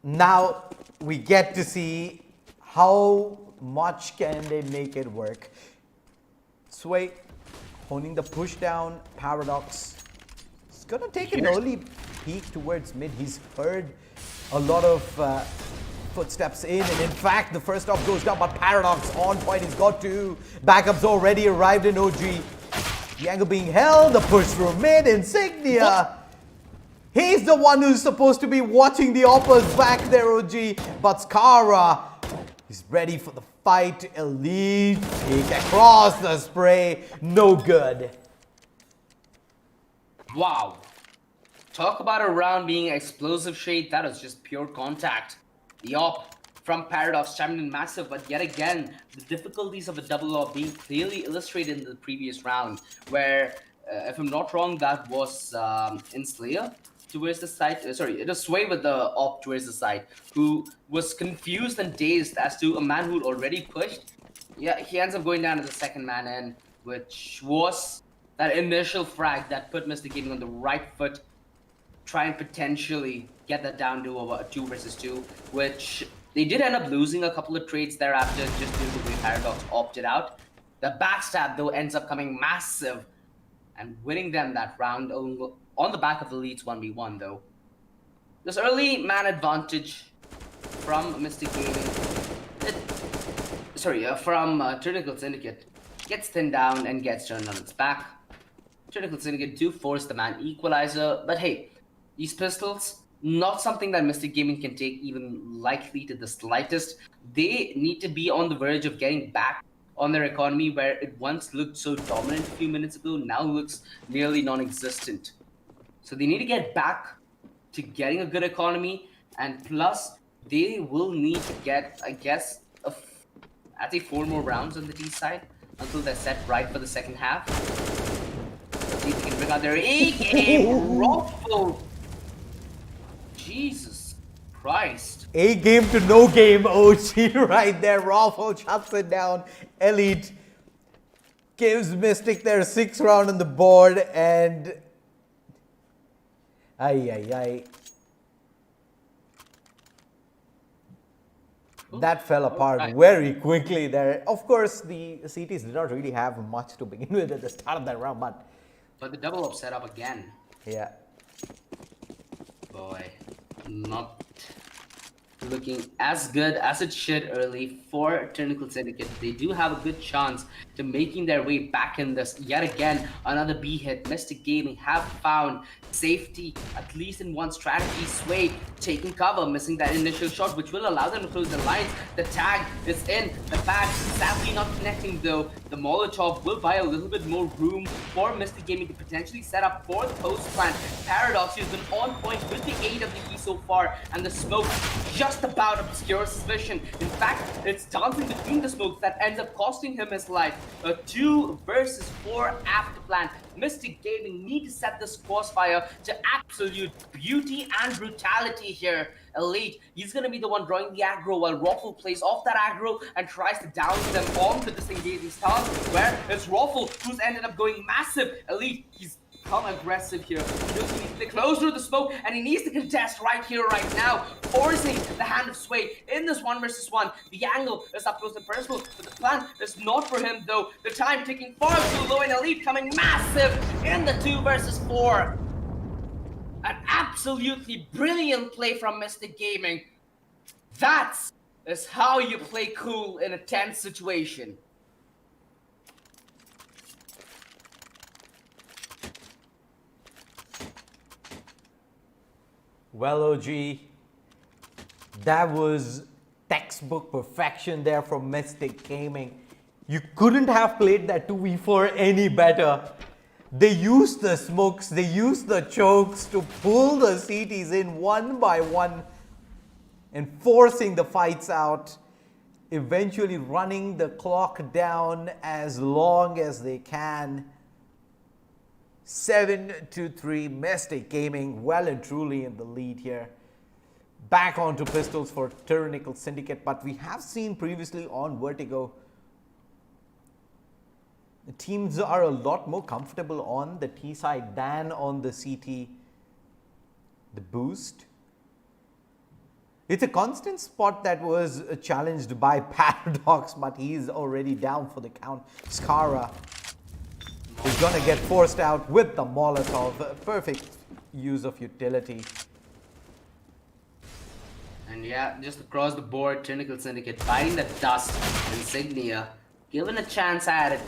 Now we get to see how much can they make it work. Sway honing the push down, Paradox going to take an early peek towards mid. He's heard a lot of footsteps in, and in fact, the first off goes down, but Paradox on point. He's got two backups already arrived in OG. The angle being held, the push through mid, Insignia. He's the one who's supposed to be watching the Oppers back there, OG, but Skara, he's ready for the fight. Elite, take across the spray, no good. Wow. Talk about a round being explosive, Shade. That is just pure contact. The op from Paradox chimed in massive, but yet again, the difficulties of a double op being clearly illustrated in the previous round, where, if I'm not wrong, that was in Slayer towards the side. Sorry, it was Sway with the op towards the side, who was confused and dazed as to a man who'd already pushed. Yeah, he ends up going down as the second man in, which was that initial frag that put Mr. Gaming on the right foot, try and potentially get that down to a 2 versus 2, which they did end up losing a couple of trades thereafter just due to the way Paradox opted out. The backstab, though, ends up coming massive and winning them that round on the back of the leads 1v1, though. This early man advantage from Mystic Gaming, from Tyrranical Syndicate, gets thinned down and gets turned on its back. Tyrranical Syndicate do force the man equalizer, but hey, these pistols, not something that Mystic Gaming can take even likely to the slightest. They need to be on the verge of getting back on their economy, where it once looked so dominant a few minutes ago, now looks nearly non-existent. So they need to get back to getting a good economy, and plus they will need to get, I guess, I'd say 4 more rounds on the T side until they're set right for the second half. Let's see if they can bring out their A-game. Ruffle. Jesus Christ. A game to no game, OG right there. Raffle shuts it down. Elite gives Mystic their 6th round on the board, and that fell apart very quickly there. Of course, the CTs did not really have much to begin with at the start of that round, but the double up set up again. Yeah. Boy, not looking as good as it should early for Tyrranical Syndicate. They do have a good chance to making their way back in this. Yet again, another B hit. Mystic Gaming have found safety, at least in one strategy. Sway taking cover, missing that initial shot, which will allow them to close the lines. The tag is in. The bag sadly not connecting though. The Molotov will buy a little bit more room for Mystic Gaming to potentially set up for the post plant. Paradox has been on point with the AWP so far, and the smoke just about obscures his vision. In fact, it's dancing between the smokes that ends up costing him his life. A 2 versus 4 after plan. Mystic Gaming need to set this crossfire to absolute beauty and brutality here. Elite, he's gonna be the one drawing the aggro while Raffle plays off that aggro and tries to down them on the disengaging stance, where it's Raffle who's ended up going massive. Elite, he's come aggressive here. He knows he needs to stay closer to the smoke, and he needs to contest right here, right now, forcing the hand of Sway in this 1 versus 1. The angle is up close and personal, but the plan is not for him though. The time ticking far too low, and Elite coming massive in the 2 versus 4. An absolutely brilliant play from Mystic Gaming. That is how you play cool in a tense situation. Well, OG, that was textbook perfection there from Mystic Gaming. You couldn't have played that 2v4 any better. They used the smokes, they used the chokes to pull the CTs in one by one and forcing the fights out, eventually running the clock down as long as they can. 7-3, Mystic Gaming well and truly in the lead here. Back onto pistols for Tyrranical Syndicate, but we have seen previously on Vertigo, the teams are a lot more comfortable on the T side than on the CT. The boost. It's a constant spot that was challenged by Paradox, but he's already down for the count. Skara is gonna get forced out with the Molotov. Perfect use of utility. And yeah, just across the board, Tyrranical Syndicate fighting the dust insignia. Given a chance at it,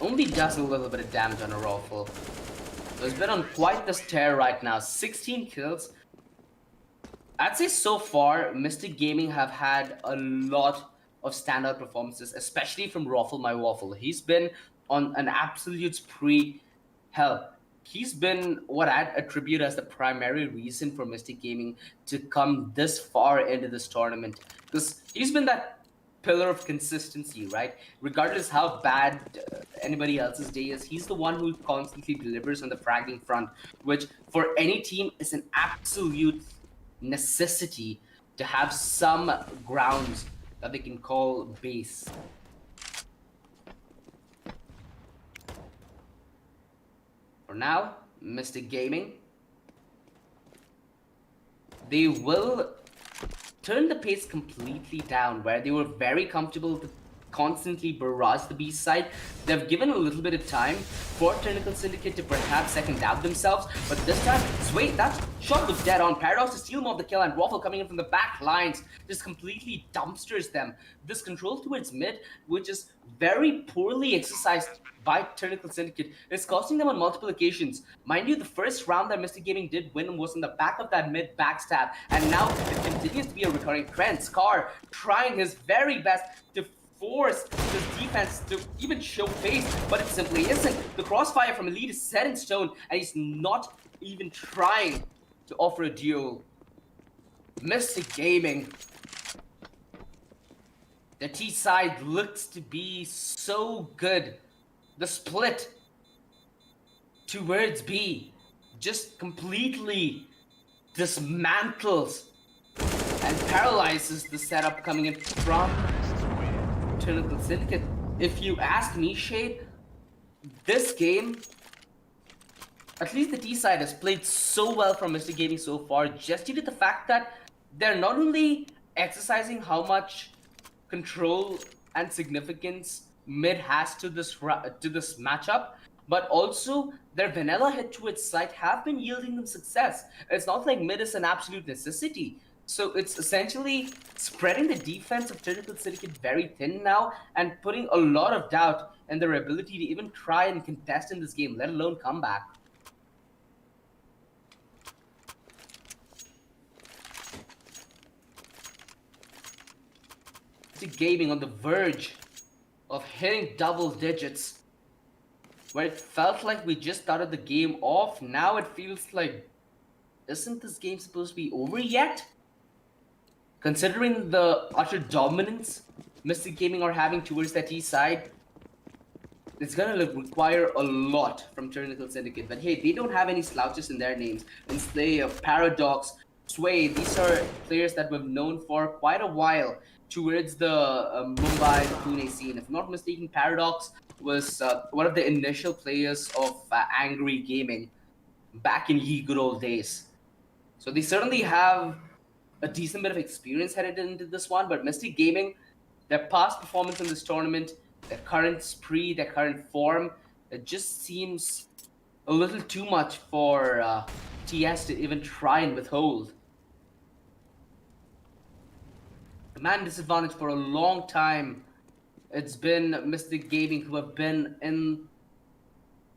only does a little bit of damage on a Raffle. So it's been on quite this tear right now. 16 kills. I'd say so far, Mystic Gaming have had a lot of standout performances, especially from Raffle My Waffle. He's been on an absolute spree. Hell, he's been what I'd attribute as the primary reason for Mystic Gaming to come this far into this tournament. Because he's been that pillar of consistency, right? Regardless how bad anybody else's day is, he's the one who constantly delivers on the fragging front, which for any team is an absolute necessity to have some grounds that they can call base. For now, Mystic Gaming, they will turn the pace completely down, where they were very comfortable to constantly barrage the B side. They've given a little bit of time for Tyrranical Syndicate to perhaps second out themselves, but this time, Sway, that shot was dead on. Paradox to steal him off the kill, and Raffle coming in from the back lines just completely dumpsters them. This control towards mid, which is very poorly exercised by Tyrranical Syndicate, is costing them on multiple occasions. Mind you, the first round that Mystic Gaming did win was in the back of that mid backstab, and now it continues to be a recurring trend. Scar trying his very best to force his defense to even show face, but it simply isn't. The crossfire from Elite is set in stone, and he's not even trying to offer a duel. Mystic Gaming, the T side looks to be so good. The split towards B just completely dismantles and paralyzes the setup coming in from Tyrranical Syndicate. If you ask me, Shade, this game, at least the T side has played so well from Mystic Gaming so far, just due to the fact that they're not only exercising how much control and significance mid has to this matchup, but also their vanilla hit to its site have been yielding them success. It's not like mid is an absolute necessity. So it's essentially spreading the defense of Tyrranical Syndicate very thin now and putting a lot of doubt in their ability to even try and contest in this game, let alone come back. Mystic Gaming on the verge of hitting double digits, where it felt like we just started the game off. Now it feels like, isn't this game supposed to be over yet? Considering the utter dominance Mystic Gaming are having towards that T side, it's gonna require a lot from Tyrranical Syndicate. But hey, they don't have any slouches in their names. Instead of Paradox, Sway, these are players that we've known for quite a while towards the Mumbai Pune scene. If I'm not mistaken, Paradox was one of the initial players of Angry Gaming back in ye good old days. So they certainly have a decent bit of experience headed into this one, but Mystic Gaming, their past performance in this tournament, their current spree, their current form, it just seems a little too much for TS to even try and withhold. The man disadvantage for a long time, it's been Mystic Gaming who have been in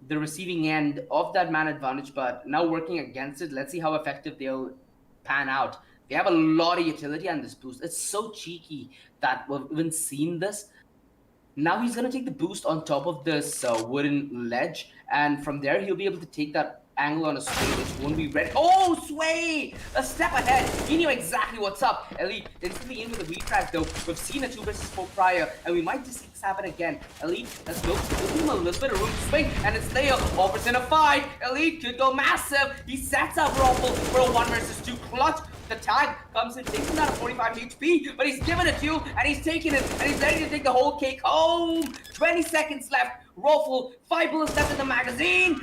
the receiving end of that man advantage, but now working against it. Let's see how effective they'll pan out. They have a lot of utility on this boost. It's so cheeky that we've even seen this. Now he's going to take the boost on top of this wooden ledge, and from there he'll be able to take that angle on a Sway, which won't be ready. Oh, Sway! A step ahead. He knew exactly what's up. Elite instantly in with a retrack, though. We've seen a 2 versus 4 prior, and we might just see this happen again. Elite, let's go. Give him a little bit of room to swing, and it's Slayer offers in a fight. Elite could go massive. He sets up Raffle for a 1 versus 2 clutch. The tag comes in, takes him down to 45 HP, but he's given it to you, and he's taking it, and he's ready to take the whole cake home. 20 seconds left. Raffle, 5 bullets left in the magazine.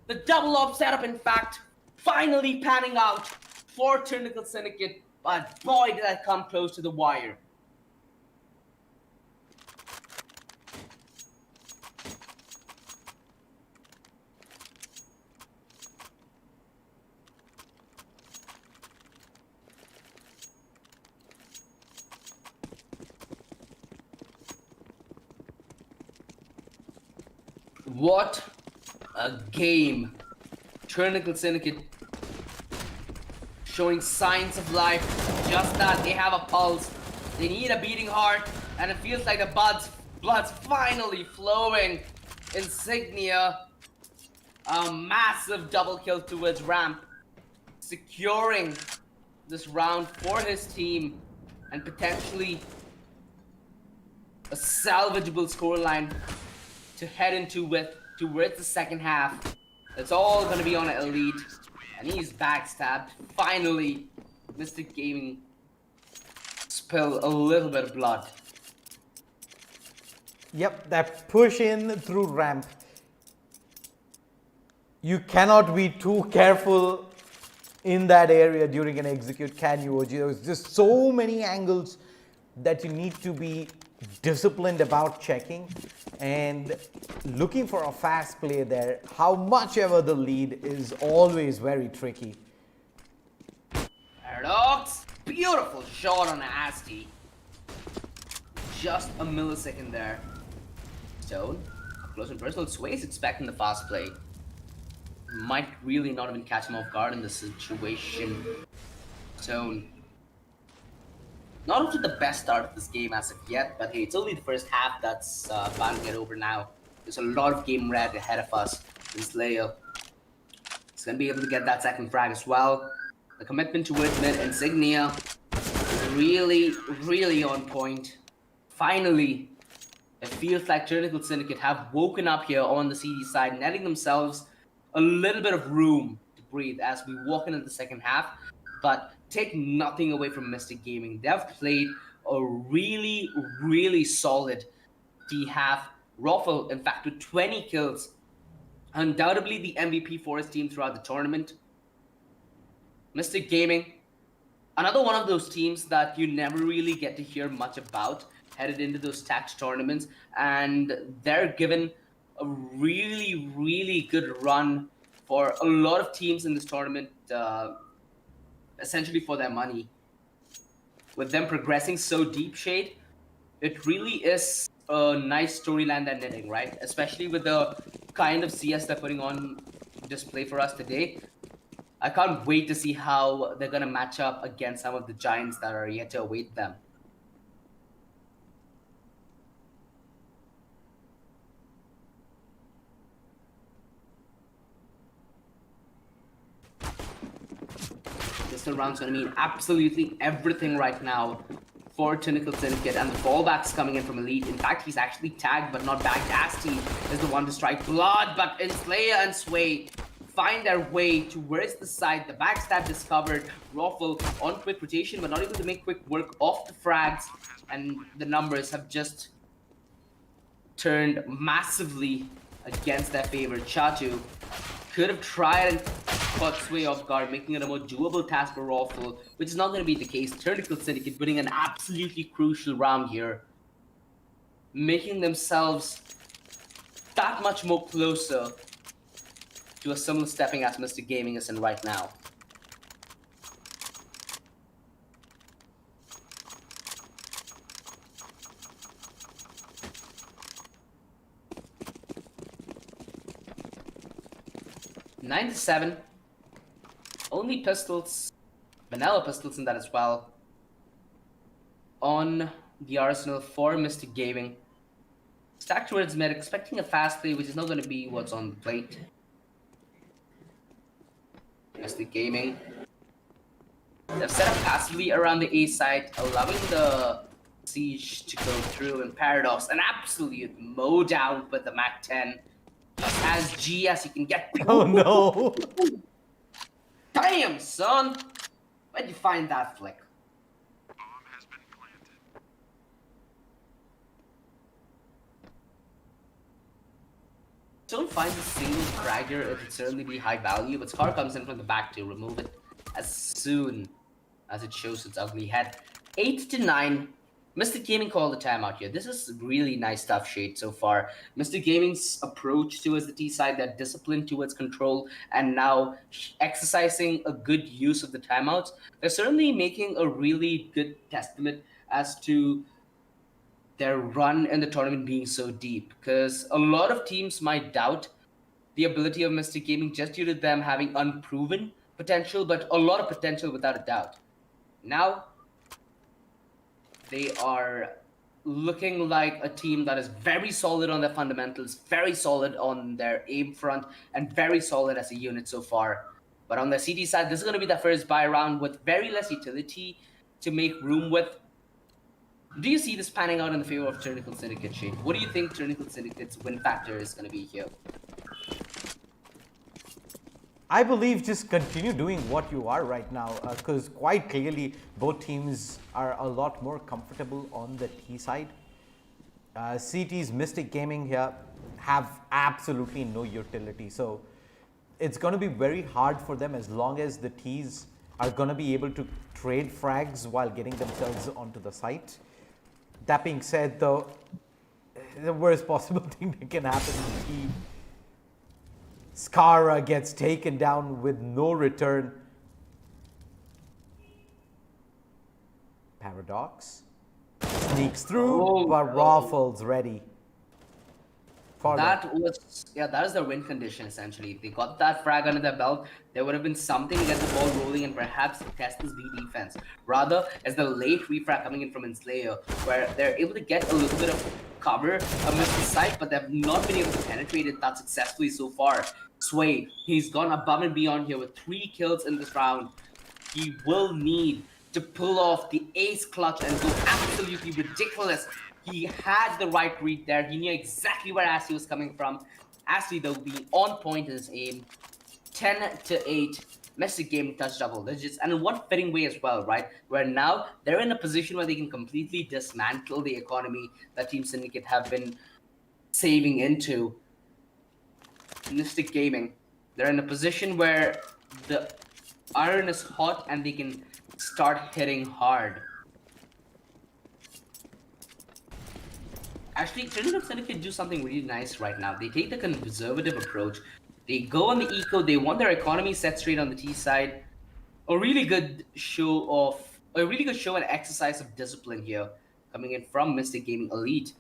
The double up setup, in fact, finally panning out for Tyrranical Syndicate, but boy, did that come close to the wire. What a game. Tyrranical Syndicate showing signs of life. Just that they have a pulse. They need a beating heart. And it feels like the blood's finally flowing. Insignia. A massive double kill towards Ramp. Securing this round for his team. And potentially a salvageable scoreline to head into towards the second half. It's all gonna be on an Elite, and he's backstabbed. Finally, Mystic Gaming spill a little bit of blood. Yep, that push in through Ramp. You cannot be too careful in that area during an execute, can you, OG? There's just so many angles that you need to be disciplined about checking and looking for a fast play there. How much ever the lead is always very tricky. Paradox, beautiful shot on Asti. Just a millisecond there. Stone, close and personal. Sway's expecting the fast play. Might really not even catch him off guard in this situation. Stone. Not off to the best start of this game as of yet, but hey, it's only the first half that's bound to get over now. There's a lot of game red ahead of us in Slayer. He's gonna be able to get that second frag as well. The commitment towards mid Insignia is really, really on point. Finally, it feels like Tyrranical Syndicate have woken up here on the CD side, netting themselves a little bit of room to breathe as we walk into the second half. But take nothing away from Mystic Gaming. They've played a really, really solid D half. Raffle, in fact, with 20 kills. Undoubtedly the MVP for his team throughout the tournament. Mystic Gaming, another one of those teams that you never really get to hear much about headed into those tax tournaments. And they're given a really, really good run for a lot of teams in this tournament, essentially for their money. With them progressing so deep, Shade, it really is a nice storyline they're knitting, right? Especially with the kind of CS they're putting on display for us today. I can't wait to see how they're going to match up against some of the giants that are yet to await them. This round's going to mean absolutely everything right now for Tyrranical Syndicate, and the fallback's coming in from Elite. In fact, he's actually tagged but not bagged. Asti is the one to strike blood, but Slayer and Sway find their way towards the side. The backstab discovered. Raffle on quick rotation, but not able to make quick work off the frags, and the numbers have just turned massively against their favor. Chatu could have tried and caught Sway off guard, making it a more doable task for Raffle, which is not going to be the case. Tyrranical Syndicate winning an absolutely crucial round here, making themselves that much more closer to a similar stepping as Mystic Gaming is in right now. Nine to 7. Only pistols, vanilla pistols in that as well, on the arsenal for Mystic Gaming. Stacked towards mid, expecting a fast play, which is not going to be what's on the plate. Mystic Gaming. They've set up passively around the A side, allowing the siege to go through. And Paradox, an absolute mow down with the Mac 10. He's as G as he can get. Oh no! Damn, son! Where'd you find that flick? Don't find the single fragger, it would certainly be high value, but Scar comes in from the back to remove it as soon as it shows its ugly head. 8 to 9. Mystic Gaming called the timeout here. This is really nice stuff, Shade, so far. Mystic Gaming's approach towards the T side, their discipline towards control, and now exercising a good use of the timeouts. They're certainly making a really good testament as to their run in the tournament being so deep, because a lot of teams might doubt the ability of Mystic Gaming just due to them having unproven potential, but a lot of potential without a doubt. Now, they are looking like a team that is very solid on their fundamentals, very solid on their aim front, and very solid as a unit so far. But on the CT side, this is going to be the first buy round with very less utility to make room with. Do you see this panning out in the favor of Tyrranical Syndicate, Shane? What do you think Tyrranical Syndicate's win factor is going to be here? I believe just continue doing what you are right now, because quite clearly both teams are a lot more comfortable on the T side. CT's Mystic Gaming here have absolutely no utility, so it's going to be very hard for them as long as the T's are going to be able to trade frags while getting themselves onto the site. That being said, though, the worst possible thing that can happen is T Skara gets taken down with no return. Paradox sneaks through, but Raffle's ready. That is their win condition essentially. If they got that frag under their belt, there would have been something to get the ball rolling and perhaps test this B defense. Rather, as the late refrag coming in from Enslayer, where they're able to get a little bit of cover amidst the site, but they've not been able to penetrate it that successfully so far. Sway, he's gone above and beyond here with 3 kills in this round. He will need to pull off the ace clutch and go absolutely ridiculous. He had the right read there. He knew exactly where Asti was coming from. Asti, though, being on point in his aim. 10-8. Mystic Gaming touch double digits. And in one fitting way as well, right? Where now they're in a position where they can completely dismantle the economy that Team Syndicate have been saving into. Mystic Gaming, they're in a position where the iron is hot and they can start hitting hard. Actually, Tyrranical Syndicate do something really nice right now. They take the conservative approach. They go on the eco. They want their economy set straight on the T side. A really good show and exercise of discipline here, coming in from Mystic Gaming Elite.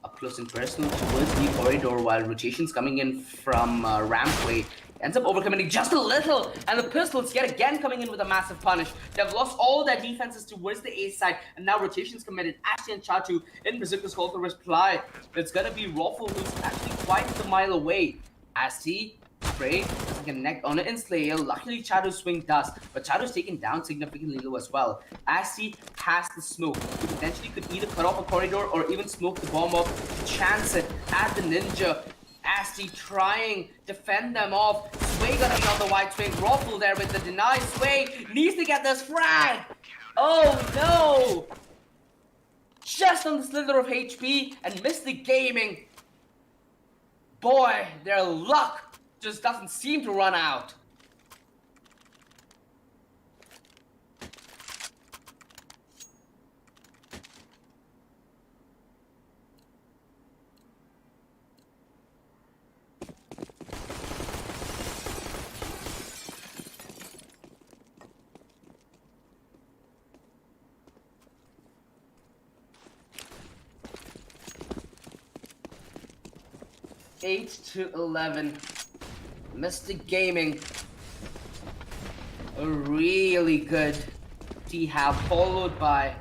Up close and personal towards the corridor, while rotations coming in from Rampway ends up overcommitting just a little, and the Pistols yet again coming in with a massive punish. They've lost all their defenses towards the A side, and now rotations committed. Ashley and Chatu in Berserker's call for reply. It's gonna be Raffle, who's actually quite a mile away. Asti, Spray doesn't connect on it in Slayer. Luckily, Chatu's swing does, but Chatu's taken down significantly low as well. Asti has the smoke. He potentially could either cut off a corridor or even smoke the bomb off to chance it at the ninja. Asti trying to fend them off. Sway gonna be on the wide swing. Raffle there with the deny. Sway needs to get this frag. Oh no! Just on the slither of HP and Mystic Gaming. Boy, their luck just doesn't seem to run out. Eight to 11. Mystic Gaming, a really good T-half, followed by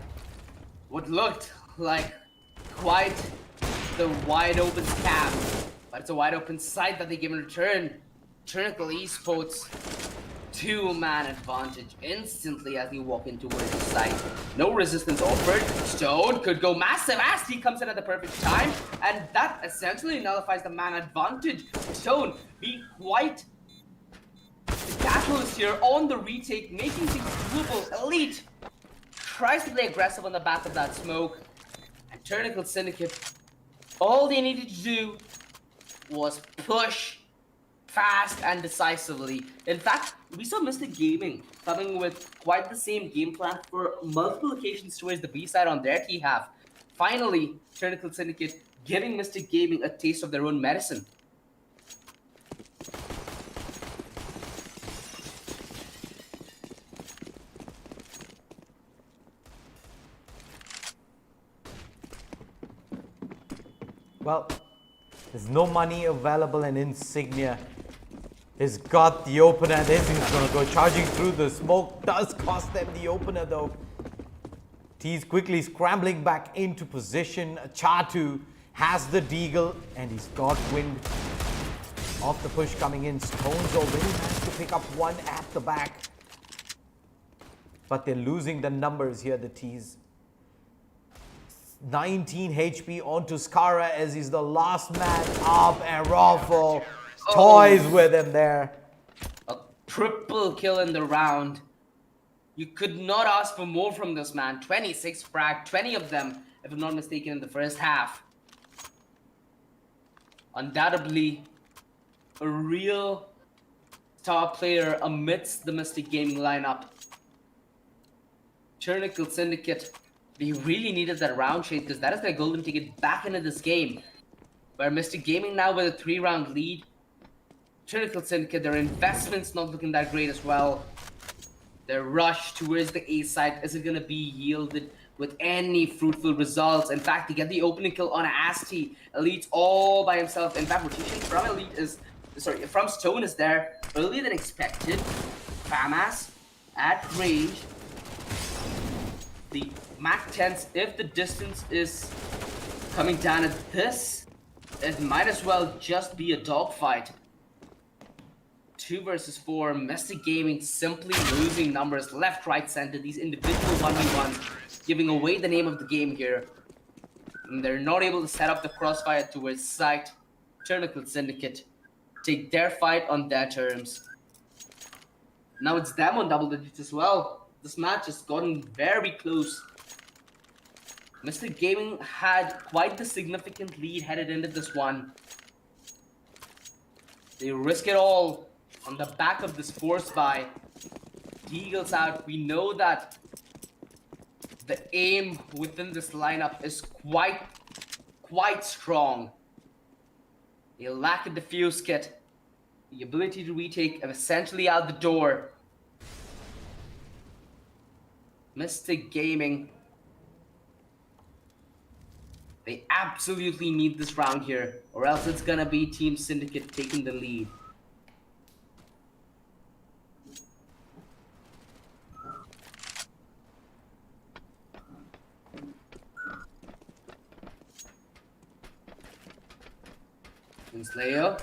what looked like quite the wide open scam, but it's a wide open site that they give in return. Tyrranical EsportS, 2-man advantage instantly as you walk in towards the site. No resistance offered. Stone could go massive as he comes in at the perfect time, and that essentially nullifies the man advantage. Stone being quite the catalyst here on the retake, making things doable. Elite tries to play aggressive on the back of that smoke, and Tyrranical Syndicate, all they needed to do was push fast and decisively. In fact, we saw Mystic Gaming coming with quite the same game plan for multiple occasions towards the B side on their T-half. Finally, Tyrranical Syndicate giving Mystic Gaming a taste of their own medicine. Well, there's no money available, and Insignia has got the opener. This is going to go charging through. The smoke does cost them the opener though. T's quickly scrambling back into position. Chatu has the deagle and he's got wind of the push coming in. Stones already managed to pick up one at the back. But they're losing the numbers here, the T's. 19 HP onto Skara as he's the last man up, and Raffle toys with him there. A triple kill in the round. You could not ask for more from this man. 26 frag, 20 of them, if I'm not mistaken, in the first half. Undoubtedly, a real star player amidst the Mystic Gaming lineup. Tyrranical Syndicate, they really needed that round shade because that is their golden ticket back into this game. Where Mystic Gaming now with a 3-round lead. Tyrranical Syndicate, their investments not looking that great as well. Their rush towards the A side isn't going to be yielded with any fruitful results. In fact, they get the opening kill on Asti. Elite's all by himself. In fact, rotation from Elite is, from Stone is there earlier than expected. FAMAS at range. The Mac 10s, if the distance is coming down at this, it might as well just be a dogfight. 2 versus 4, Mystic Gaming simply losing numbers left, right, center. These individual 1v1s giving away the name of the game here. And they're not able to set up the crossfire towards site. Tyrranical Syndicate take their fight on their terms. Now it's them on double digits as well. This match has gotten very close. Mystic Gaming had quite the significant lead headed into this one. They risk it all on the back of this force buy. Deagle's out. We know that the aim within this lineup is quite strong. They lack a defuse kit. The ability to retake essentially out the door. Mystic Gaming, they absolutely need this round here, or else it's gonna be Team Syndicate taking the lead. Slayer,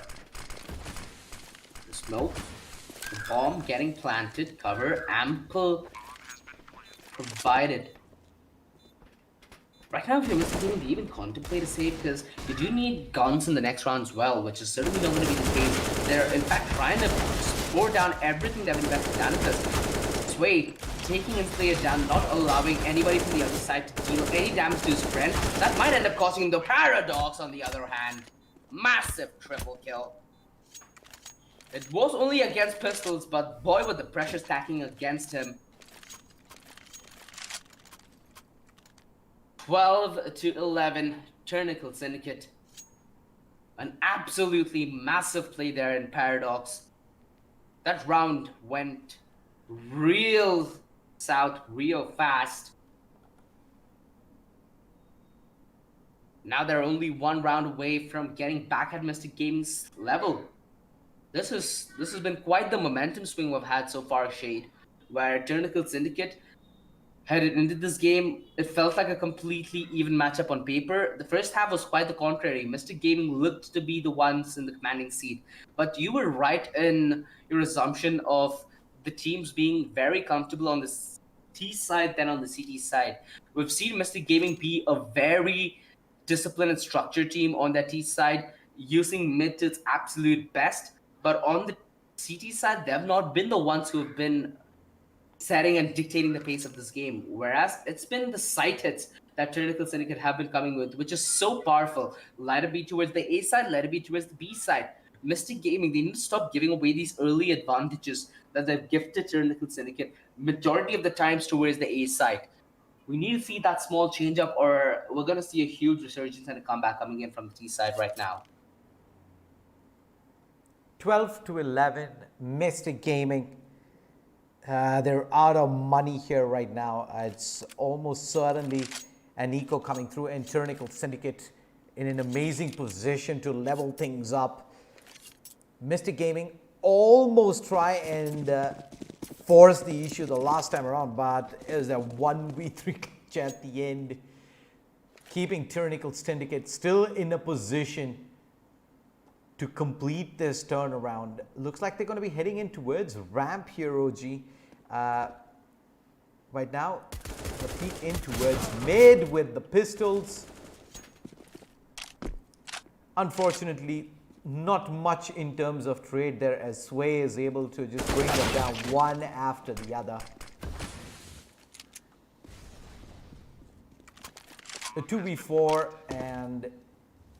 the smoke, the bomb getting planted, cover ample provided. Right now, if you're Mystic Gaming, even contemplate a save because you do need guns in the next round as well, which is certainly not going to be the case. They're in fact trying to pour down everything they've invested down in this. Sway taking Slayer down, not allowing anybody from the other side to deal any damage to his friend. That might end up costing him the Paradox on the other hand. Massive triple kill. It was only against pistols, but boy, with the pressure stacking against him. 12 to 11, Tyrranical Syndicate. An absolutely massive play there in Paradox. That round went real south, real fast. Now they're only 1 round away from getting back at Mystic Gaming's level. This has been quite the momentum swing we've had so far, Shade, where Tyrranical Syndicate headed into this game. It felt like a completely even matchup on paper. The first half was quite the contrary. Mystic Gaming looked to be the ones in the commanding seat. But you were right in your assumption of the teams being very comfortable on the T side than on the CT side. We've seen Mystic Gaming be a very disciplined and structured team on that T side, using mid to its absolute best. But on the CT side, they've not been the ones who have been setting and dictating the pace of this game. Whereas it's been the side hits that Tyrranical Syndicate have been coming with, which is so powerful. Let it be towards the A side, let it be towards the B side. Mystic Gaming, they need to stop giving away these early advantages that they've gifted Tyrranical Syndicate majority of the times towards the A side. We need to see that small change up, or we're going to see a huge resurgence and a comeback coming in from the T side right now. 12 to 11, Mystic Gaming. They're out of money here right now. It's almost certainly an eco coming through, and Tyrranical Syndicate in an amazing position to level things up. Mystic Gaming almost try and force the issue the last time around, but it was a 1v3 catch at the end, keeping Tyrranical Syndicate still in a position to complete this turnaround. Looks like they're going to be heading in towards ramp here, OG. Right now, the peek in towards mid with the pistols. Unfortunately, not much in terms of trade there, as Sway is able to just bring them down one after the other. The 2v4, and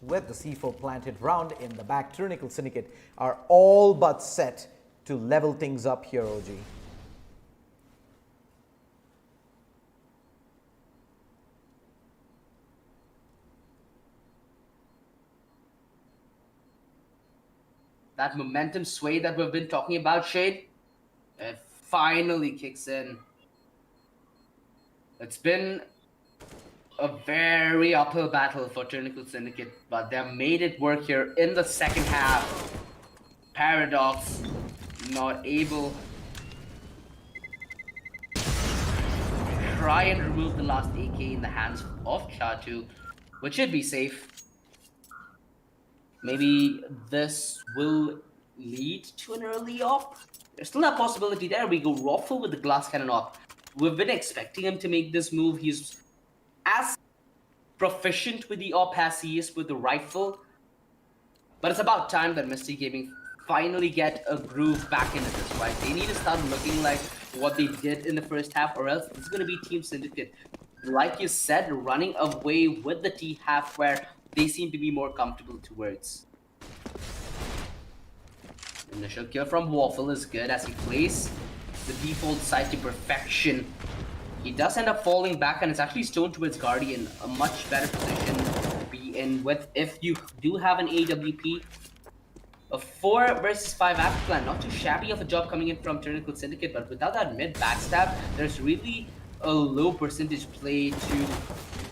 with the C4 planted round in the back, Tyrranical Syndicate are all but set to level things up here, OG. That momentum sway that we've been talking about, Shade, it finally kicks in. It's been a very uphill battle for Tyrranical Syndicate, but they've made it work here in the second half. Paradox not able to try and remove the last AK in the hands of Chatu, which should be safe. Maybe this will lead to an early op. There's still that possibility there. We go Raffle with the glass cannon op. We've been expecting him to make this move. He's as proficient with the op as he is with the rifle. But it's about time that Mystic Gaming finally get a groove back into this, right? They need to start looking like what they did in the first half, or else it's going to be Team Syndicate. Like you said, running away with the T half where they seem to be more comfortable towards. Initial kill from Waffle is good as he plays the default side to perfection. He does end up falling back, and it's actually stoned towards Guardian, a much better position to be in with if you do have an AWP. A 4 versus 5 after plan, not too shabby of a job coming in from Tyrranical Syndicate, but without that mid backstab, there's really a low percentage play to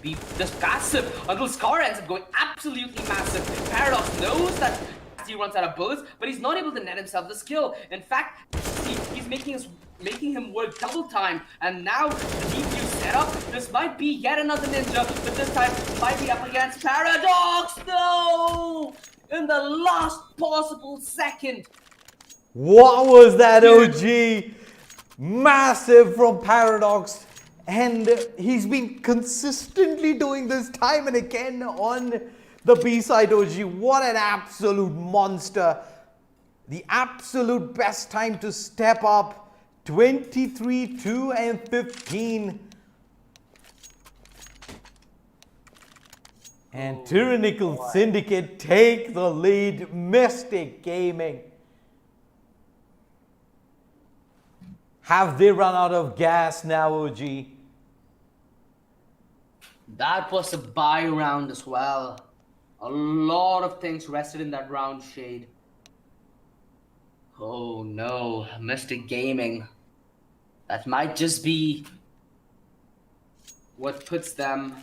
be just passive until Scar ends up going absolutely massive. Paradox knows that he runs out of bullets, but he's not able to net himself this kill. In fact, he's making him work double time, and now the DPU setup. This might be yet another ninja, but this time might be up against Paradox. No! In the last possible second. What was that, OG? Massive from Paradox. And he's been consistently doing this time and again on the B-side, OG. What an absolute monster. The absolute best time to step up. 23, 2, and 15. And Tyrranical Syndicate take the lead. Mystic Gaming. Have they run out of gas now, OG? That was a buy round as well. A lot of things rested in that round, Shade. Oh no, Mystic Gaming. That might just be what puts them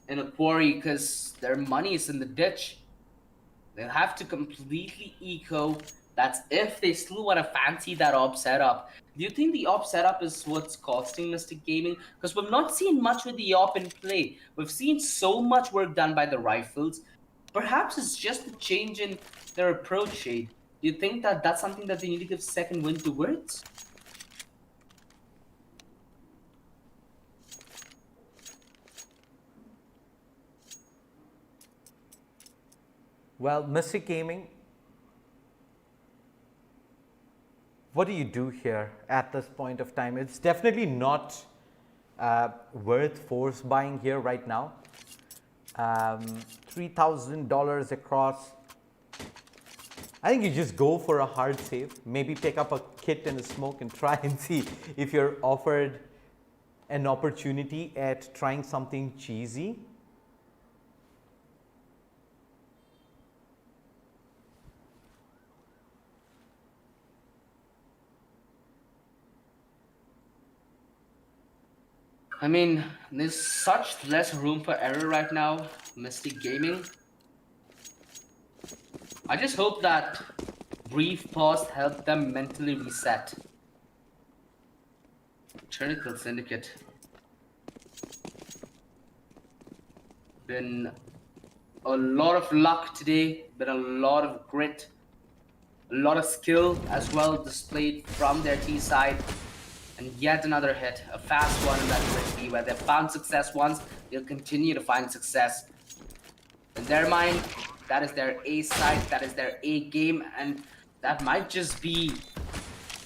in a quarry, because their money is in the ditch. They'll have to completely eco. That's if they still want to fancy that op setup. Do you think the op setup is what's costing Mystic Gaming? Because we've not seen much with the op in play. We've seen so much work done by the rifles. Perhaps it's just a change in their approach, Shade. Do you think that that's something that they need to give second wind towards? Well, Mystic Gaming, what do you do here at this point of time? It's definitely not worth force buying here right now. $3,000 across. I think you just go for a hard save. Maybe pick up a kit and a smoke and try and see if you're offered an opportunity at trying something cheesy. I mean, there's such less room for error right now. Mystic Gaming. I just hope that brief pause helped them mentally reset. Tyrranical Syndicate. Been a lot of luck today, been a lot of grit, a lot of skill as well displayed from their T side. And yet another hit, a fast one in that grid B, where they've found success once, they'll continue to find success. In their mind, that is their A side, that is their A game, and that might just be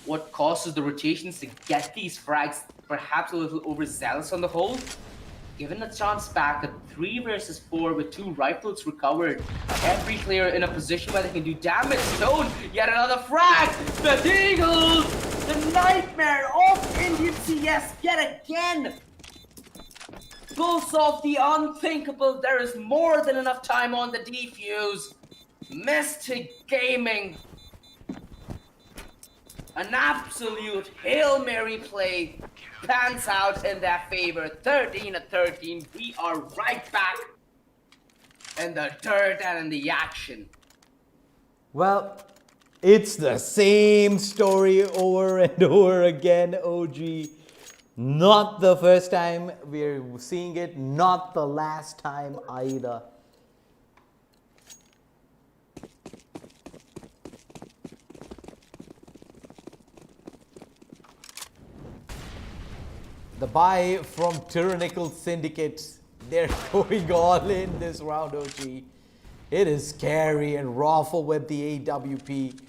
what causes the rotations to get these frags perhaps a little overzealous on the whole. Given a chance back at 3 versus 4 with 2 rifles recovered, every player in a position where they can do damage. Stone, yet another frag! The Eagles! The nightmare of Indian CS yet again! Pulls off the unthinkable. There is more than enough time on the defuse. Mystic Gaming. An absolute Hail Mary play pans out in their favor. 13-13. We are right back in the dirt and in the action. Well, it's the same story over and over again, OG. Not the first time we're seeing it, not the last time either. The buy from Tyrannical Syndicate, they're going all in this round, OG. It is scary, and Raffle with the AWP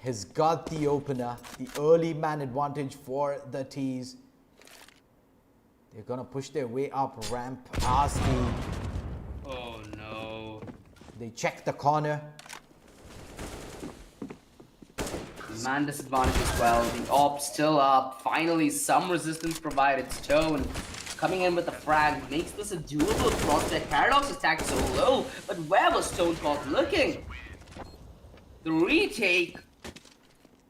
has got the opener, the early man advantage for the T's. They're gonna push their way up ramp. Asti, Oh no. they check the corner. Man disadvantage as well. The AWP still up. Finally, some resistance provided. Stone coming in with the frag makes this a doable prospect. Paradox's attack so low, but where was Stone caught looking? The retake.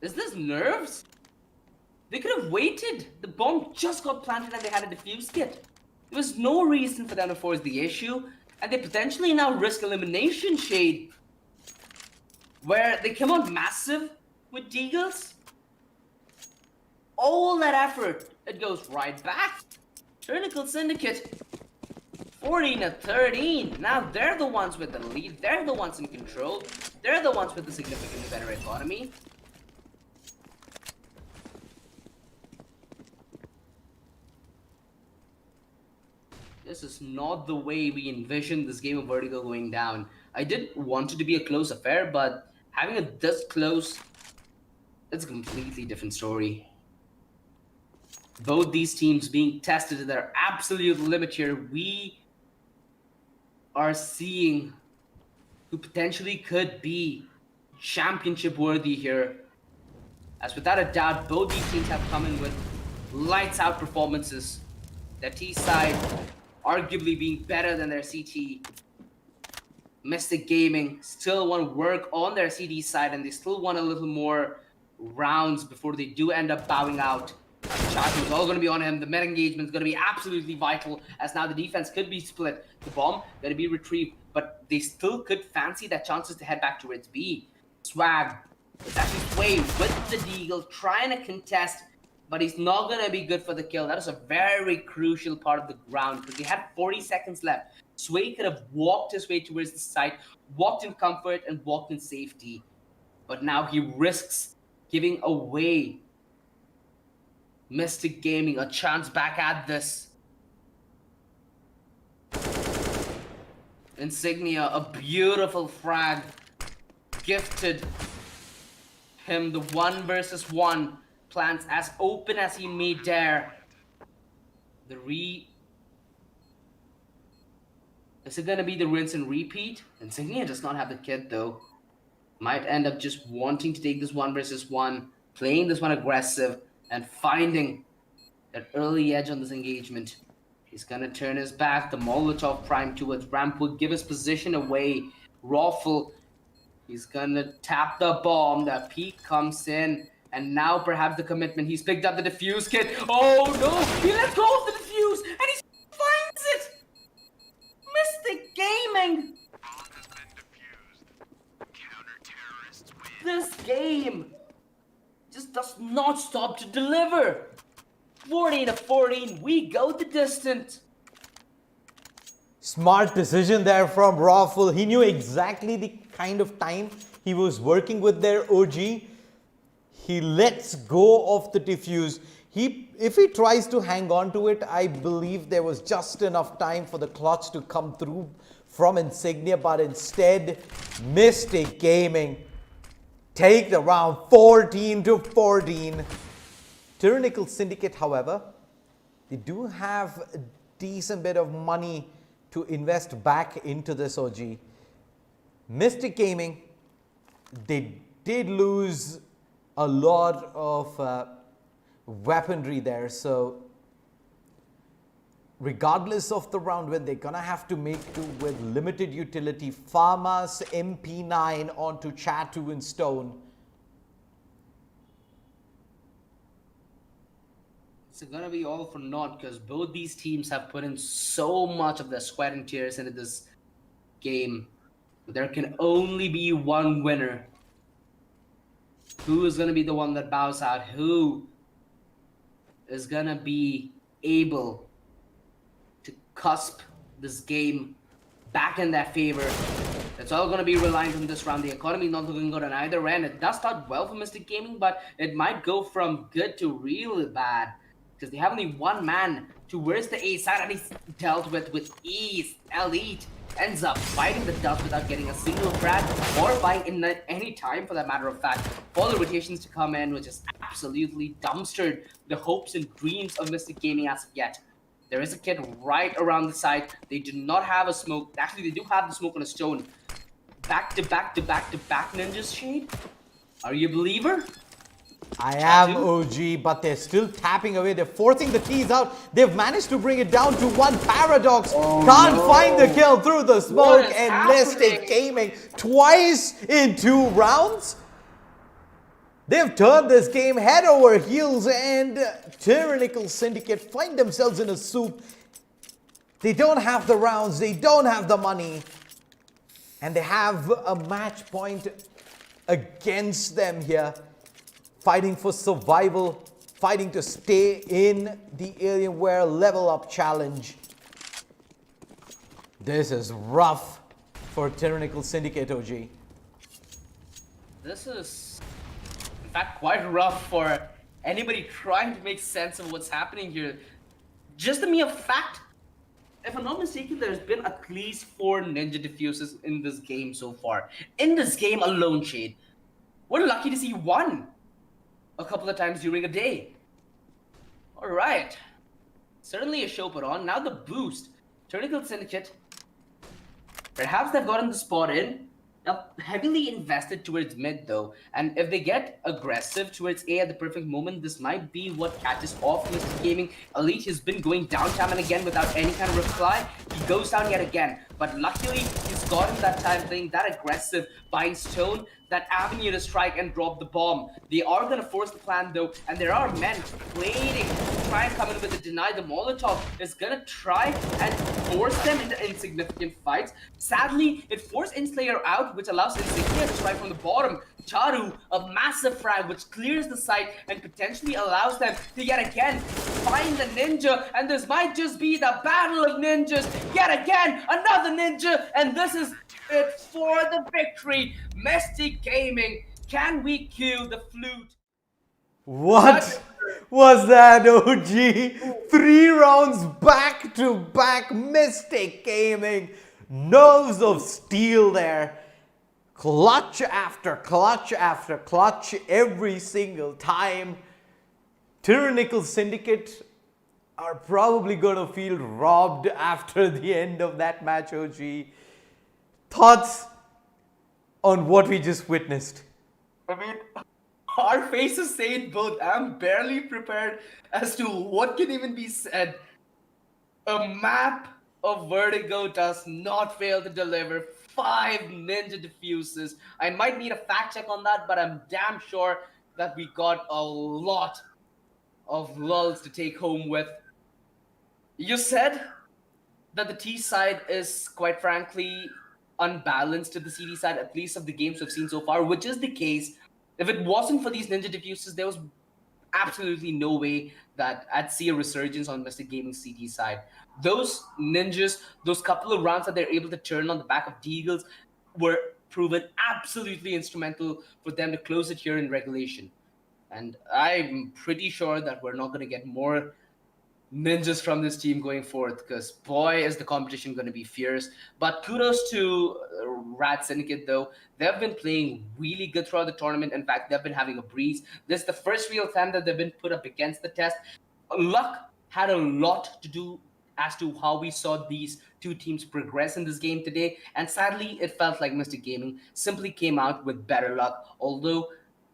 Is this nerves? They could have waited. The bomb just got planted and they had a defuse kit. There was no reason for them to force the issue, and they potentially now risk elimination, Shade. Where they come out massive with Deagles. All that effort, it goes right back. Tyrranical Syndicate, 14-13. Now they're the ones with the lead. They're the ones in control. They're the ones with the significantly better economy. This is not the way we envisioned this game of Vertigo going down. I did want it to be a close affair, but having it this close, it's a completely different story. Both these teams being tested to their absolute limit here. We are seeing who potentially could be championship worthy here. As without a doubt, both these teams have come in with lights out performances. Their T side arguably being better than their CT. Mystic Gaming still want to work on their CD side, and they still want a little more rounds before they do end up bowing out. Charging is all going to be on him. The meta engagement is going to be absolutely vital, as now the defense could be split. The bomb going to be retrieved, but they still could fancy their chances to head back towards B. Swag is actually Sway with the Deagle trying to contest, but he's not going to be good for the kill. That is a very crucial part of the ground, because they had 40 seconds left. Sway could have walked his way towards the site, walked in comfort and walked in safety. But now he risks giving away Mystic Gaming a chance back at this. Insignia, a beautiful frag, gifted him the 1 versus 1. Plans as open as he may dare. Is it gonna be the rinse and repeat? Insignia does not have the kit though. Might end up just wanting to take this 1 versus 1, playing this one aggressive, and finding that early edge on this engagement. He's gonna turn his back. The Molotov prime towards ramp will give his position away. Raffle, he's gonna tap the bomb. The peek comes in. And now perhaps the commitment. He's picked up the defuse kit. Oh no! He let go of the defuse and he finds it! Mystic Gaming! This game just does not stop to deliver. 14-14, we go the distance. Smart decision there from Raffle. He knew exactly the kind of time he was working with their OG. He lets go of the defuse. If he tries to hang on to it, I believe there was just enough time for the clutch to come through from Insignia, but instead, Mystic Gaming take the round 14-14. Tyrranical Syndicate, however, they do have a decent bit of money to invest back into this OG. Mystic Gaming, they did lose a lot of weaponry there, so regardless of the round win, they're gonna have to make do with limited utility Farmas MP9 onto Chatu and Stone. It's gonna be all for naught because both these teams have put in so much of their sweat and tears into this game. There can only be one winner. Who is gonna be the one that bows out? Who is gonna be able to cusp this game back in their favor? It's all gonna be reliant on this round. The economy not looking good on either end. It does start well for Mystic Gaming, but it might go from good to really bad. Because they have only one man towards the A side and he's dealt with ease. Elite ends up fighting the dust without getting a single frag or buying in any time for that matter of fact. For the rotations to come in, which is absolutely dumpstered the hopes and dreams of Mystic Gaming as of yet. There is a kid right around the side. They do not have a smoke. Actually, they do have the smoke on a stone. Back to back to back to back Ninja's Shade. Are you a believer? I am OG, but they're still tapping away. They're forcing the keys out. They've managed to bring it down to one Paradox. Can't find the kill through the smoke. And Mystic Gaming twice in 2 rounds. They've turned this game head over heels, and Tyrranical Syndicate find themselves in a soup. They don't have the rounds. They don't have the money. And they have a match point against them here. Fighting for survival, fighting to stay in the Alienware LevelUp challenge. This is rough for Tyrranical Syndicate OG. This is, in fact, quite rough for anybody trying to make sense of what's happening here. Just the mere fact, if I'm not mistaken, there's been at least 4 ninja diffuses in this game so far. In this game alone, Shade. We're lucky to see 1. A couple of times during a day. Alright. Certainly a show put on. Now the boost. Tyrranical Syndicate. Perhaps they've gotten the spot in. Now, heavily invested towards mid though. And if they get aggressive towards A at the perfect moment, this might be what catches off Mystic Gaming. Elite has been going down time and again without any kind of reply. He goes down yet again. But luckily, he's gotten that time playing that aggressive, buying stone, that avenue to strike and drop the bomb. They are going to force the plan though, and there are men waiting to try and come in with a deny. The Molotov is going to try and force them into insignificant fights. Sadly, it forced Inslayer out, which allows Insignia to strike from the bottom. Charu, a massive frag which clears the site and potentially allows them to yet again find the ninja, and this might just be the battle of ninjas. Yet again, another ninja, and this is it for the victory. Mystic Gaming, can we cue the flute? What was that, OG? 3 rounds back to back. Mystic Gaming, nerves of steel there. Clutch after clutch after clutch every single time. Tyrranical Syndicate are probably going to feel robbed after the end of that match, OG. Thoughts on what we just witnessed? I mean, our faces say it both. I'm barely prepared as to what can even be said. A map of Vertigo does not fail to deliver 5 ninja diffuses. I might need a fact check on that, but I'm damn sure that we got a lot of lulls to take home with. You said that the T side is quite frankly unbalanced to the CD side, at least of the games we've seen so far, which is the case. If it wasn't for these ninja diffusers, there was absolutely no way that I'd see a resurgence on Mr. Gaming CD side. Those ninjas, those couple of rounds that they're able to turn on the back of Deagles were proven absolutely instrumental for them to close it here in regulation. And I'm pretty sure that we're not going to get more ninjas from this team going forth, because boy is the competition going to be fierce. But kudos to Rat Syndicate, though. They've been playing really good throughout the tournament. In fact, they've been having a breeze. This is the first real time that they've been put up against the test. Luck had a lot to do as to how we saw these two teams progress in this game today, and sadly it felt like Mr. Gaming simply came out with better luck, although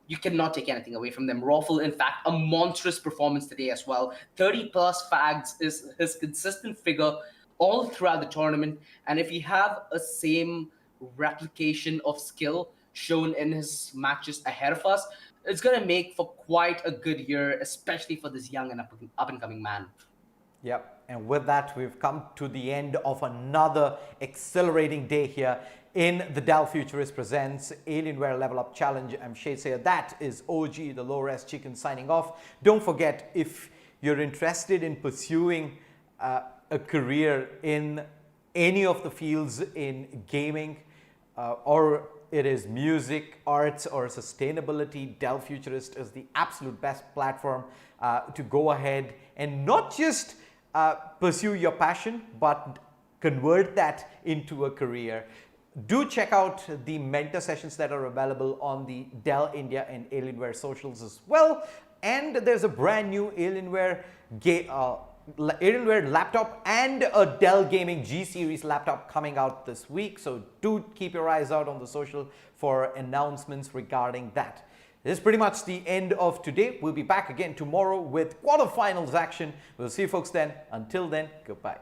you cannot take anything away from them. Raffle, in fact, a monstrous performance today as well. 30 plus fags is his consistent figure all throughout the tournament. And if you have a same replication of skill shown in his matches ahead of us, it's going to make for quite a good year, especially for this young and up and coming man. Yep, and with that, we've come to the end of another accelerating day here in the Dell Futurist Presents Alienware Level Up Challenge. I'm Shade Sayer. That is OG, the low res chicken, signing off. Don't forget, if you're interested in pursuing a career in any of the fields in gaming, or it is music, arts, or sustainability, Dell Futurist is the absolute best platform to go ahead and not just pursue your passion, but convert that into a career. Do check out the mentor sessions that are available on the Dell India and Alienware socials as well. And there's a brand new Alienware laptop and a Dell Gaming G Series laptop coming out this week. So do keep your eyes out on the social for announcements regarding that. This is pretty much the end of today. We'll be back again tomorrow with quarterfinals action. We'll see you folks then. Until then, goodbye.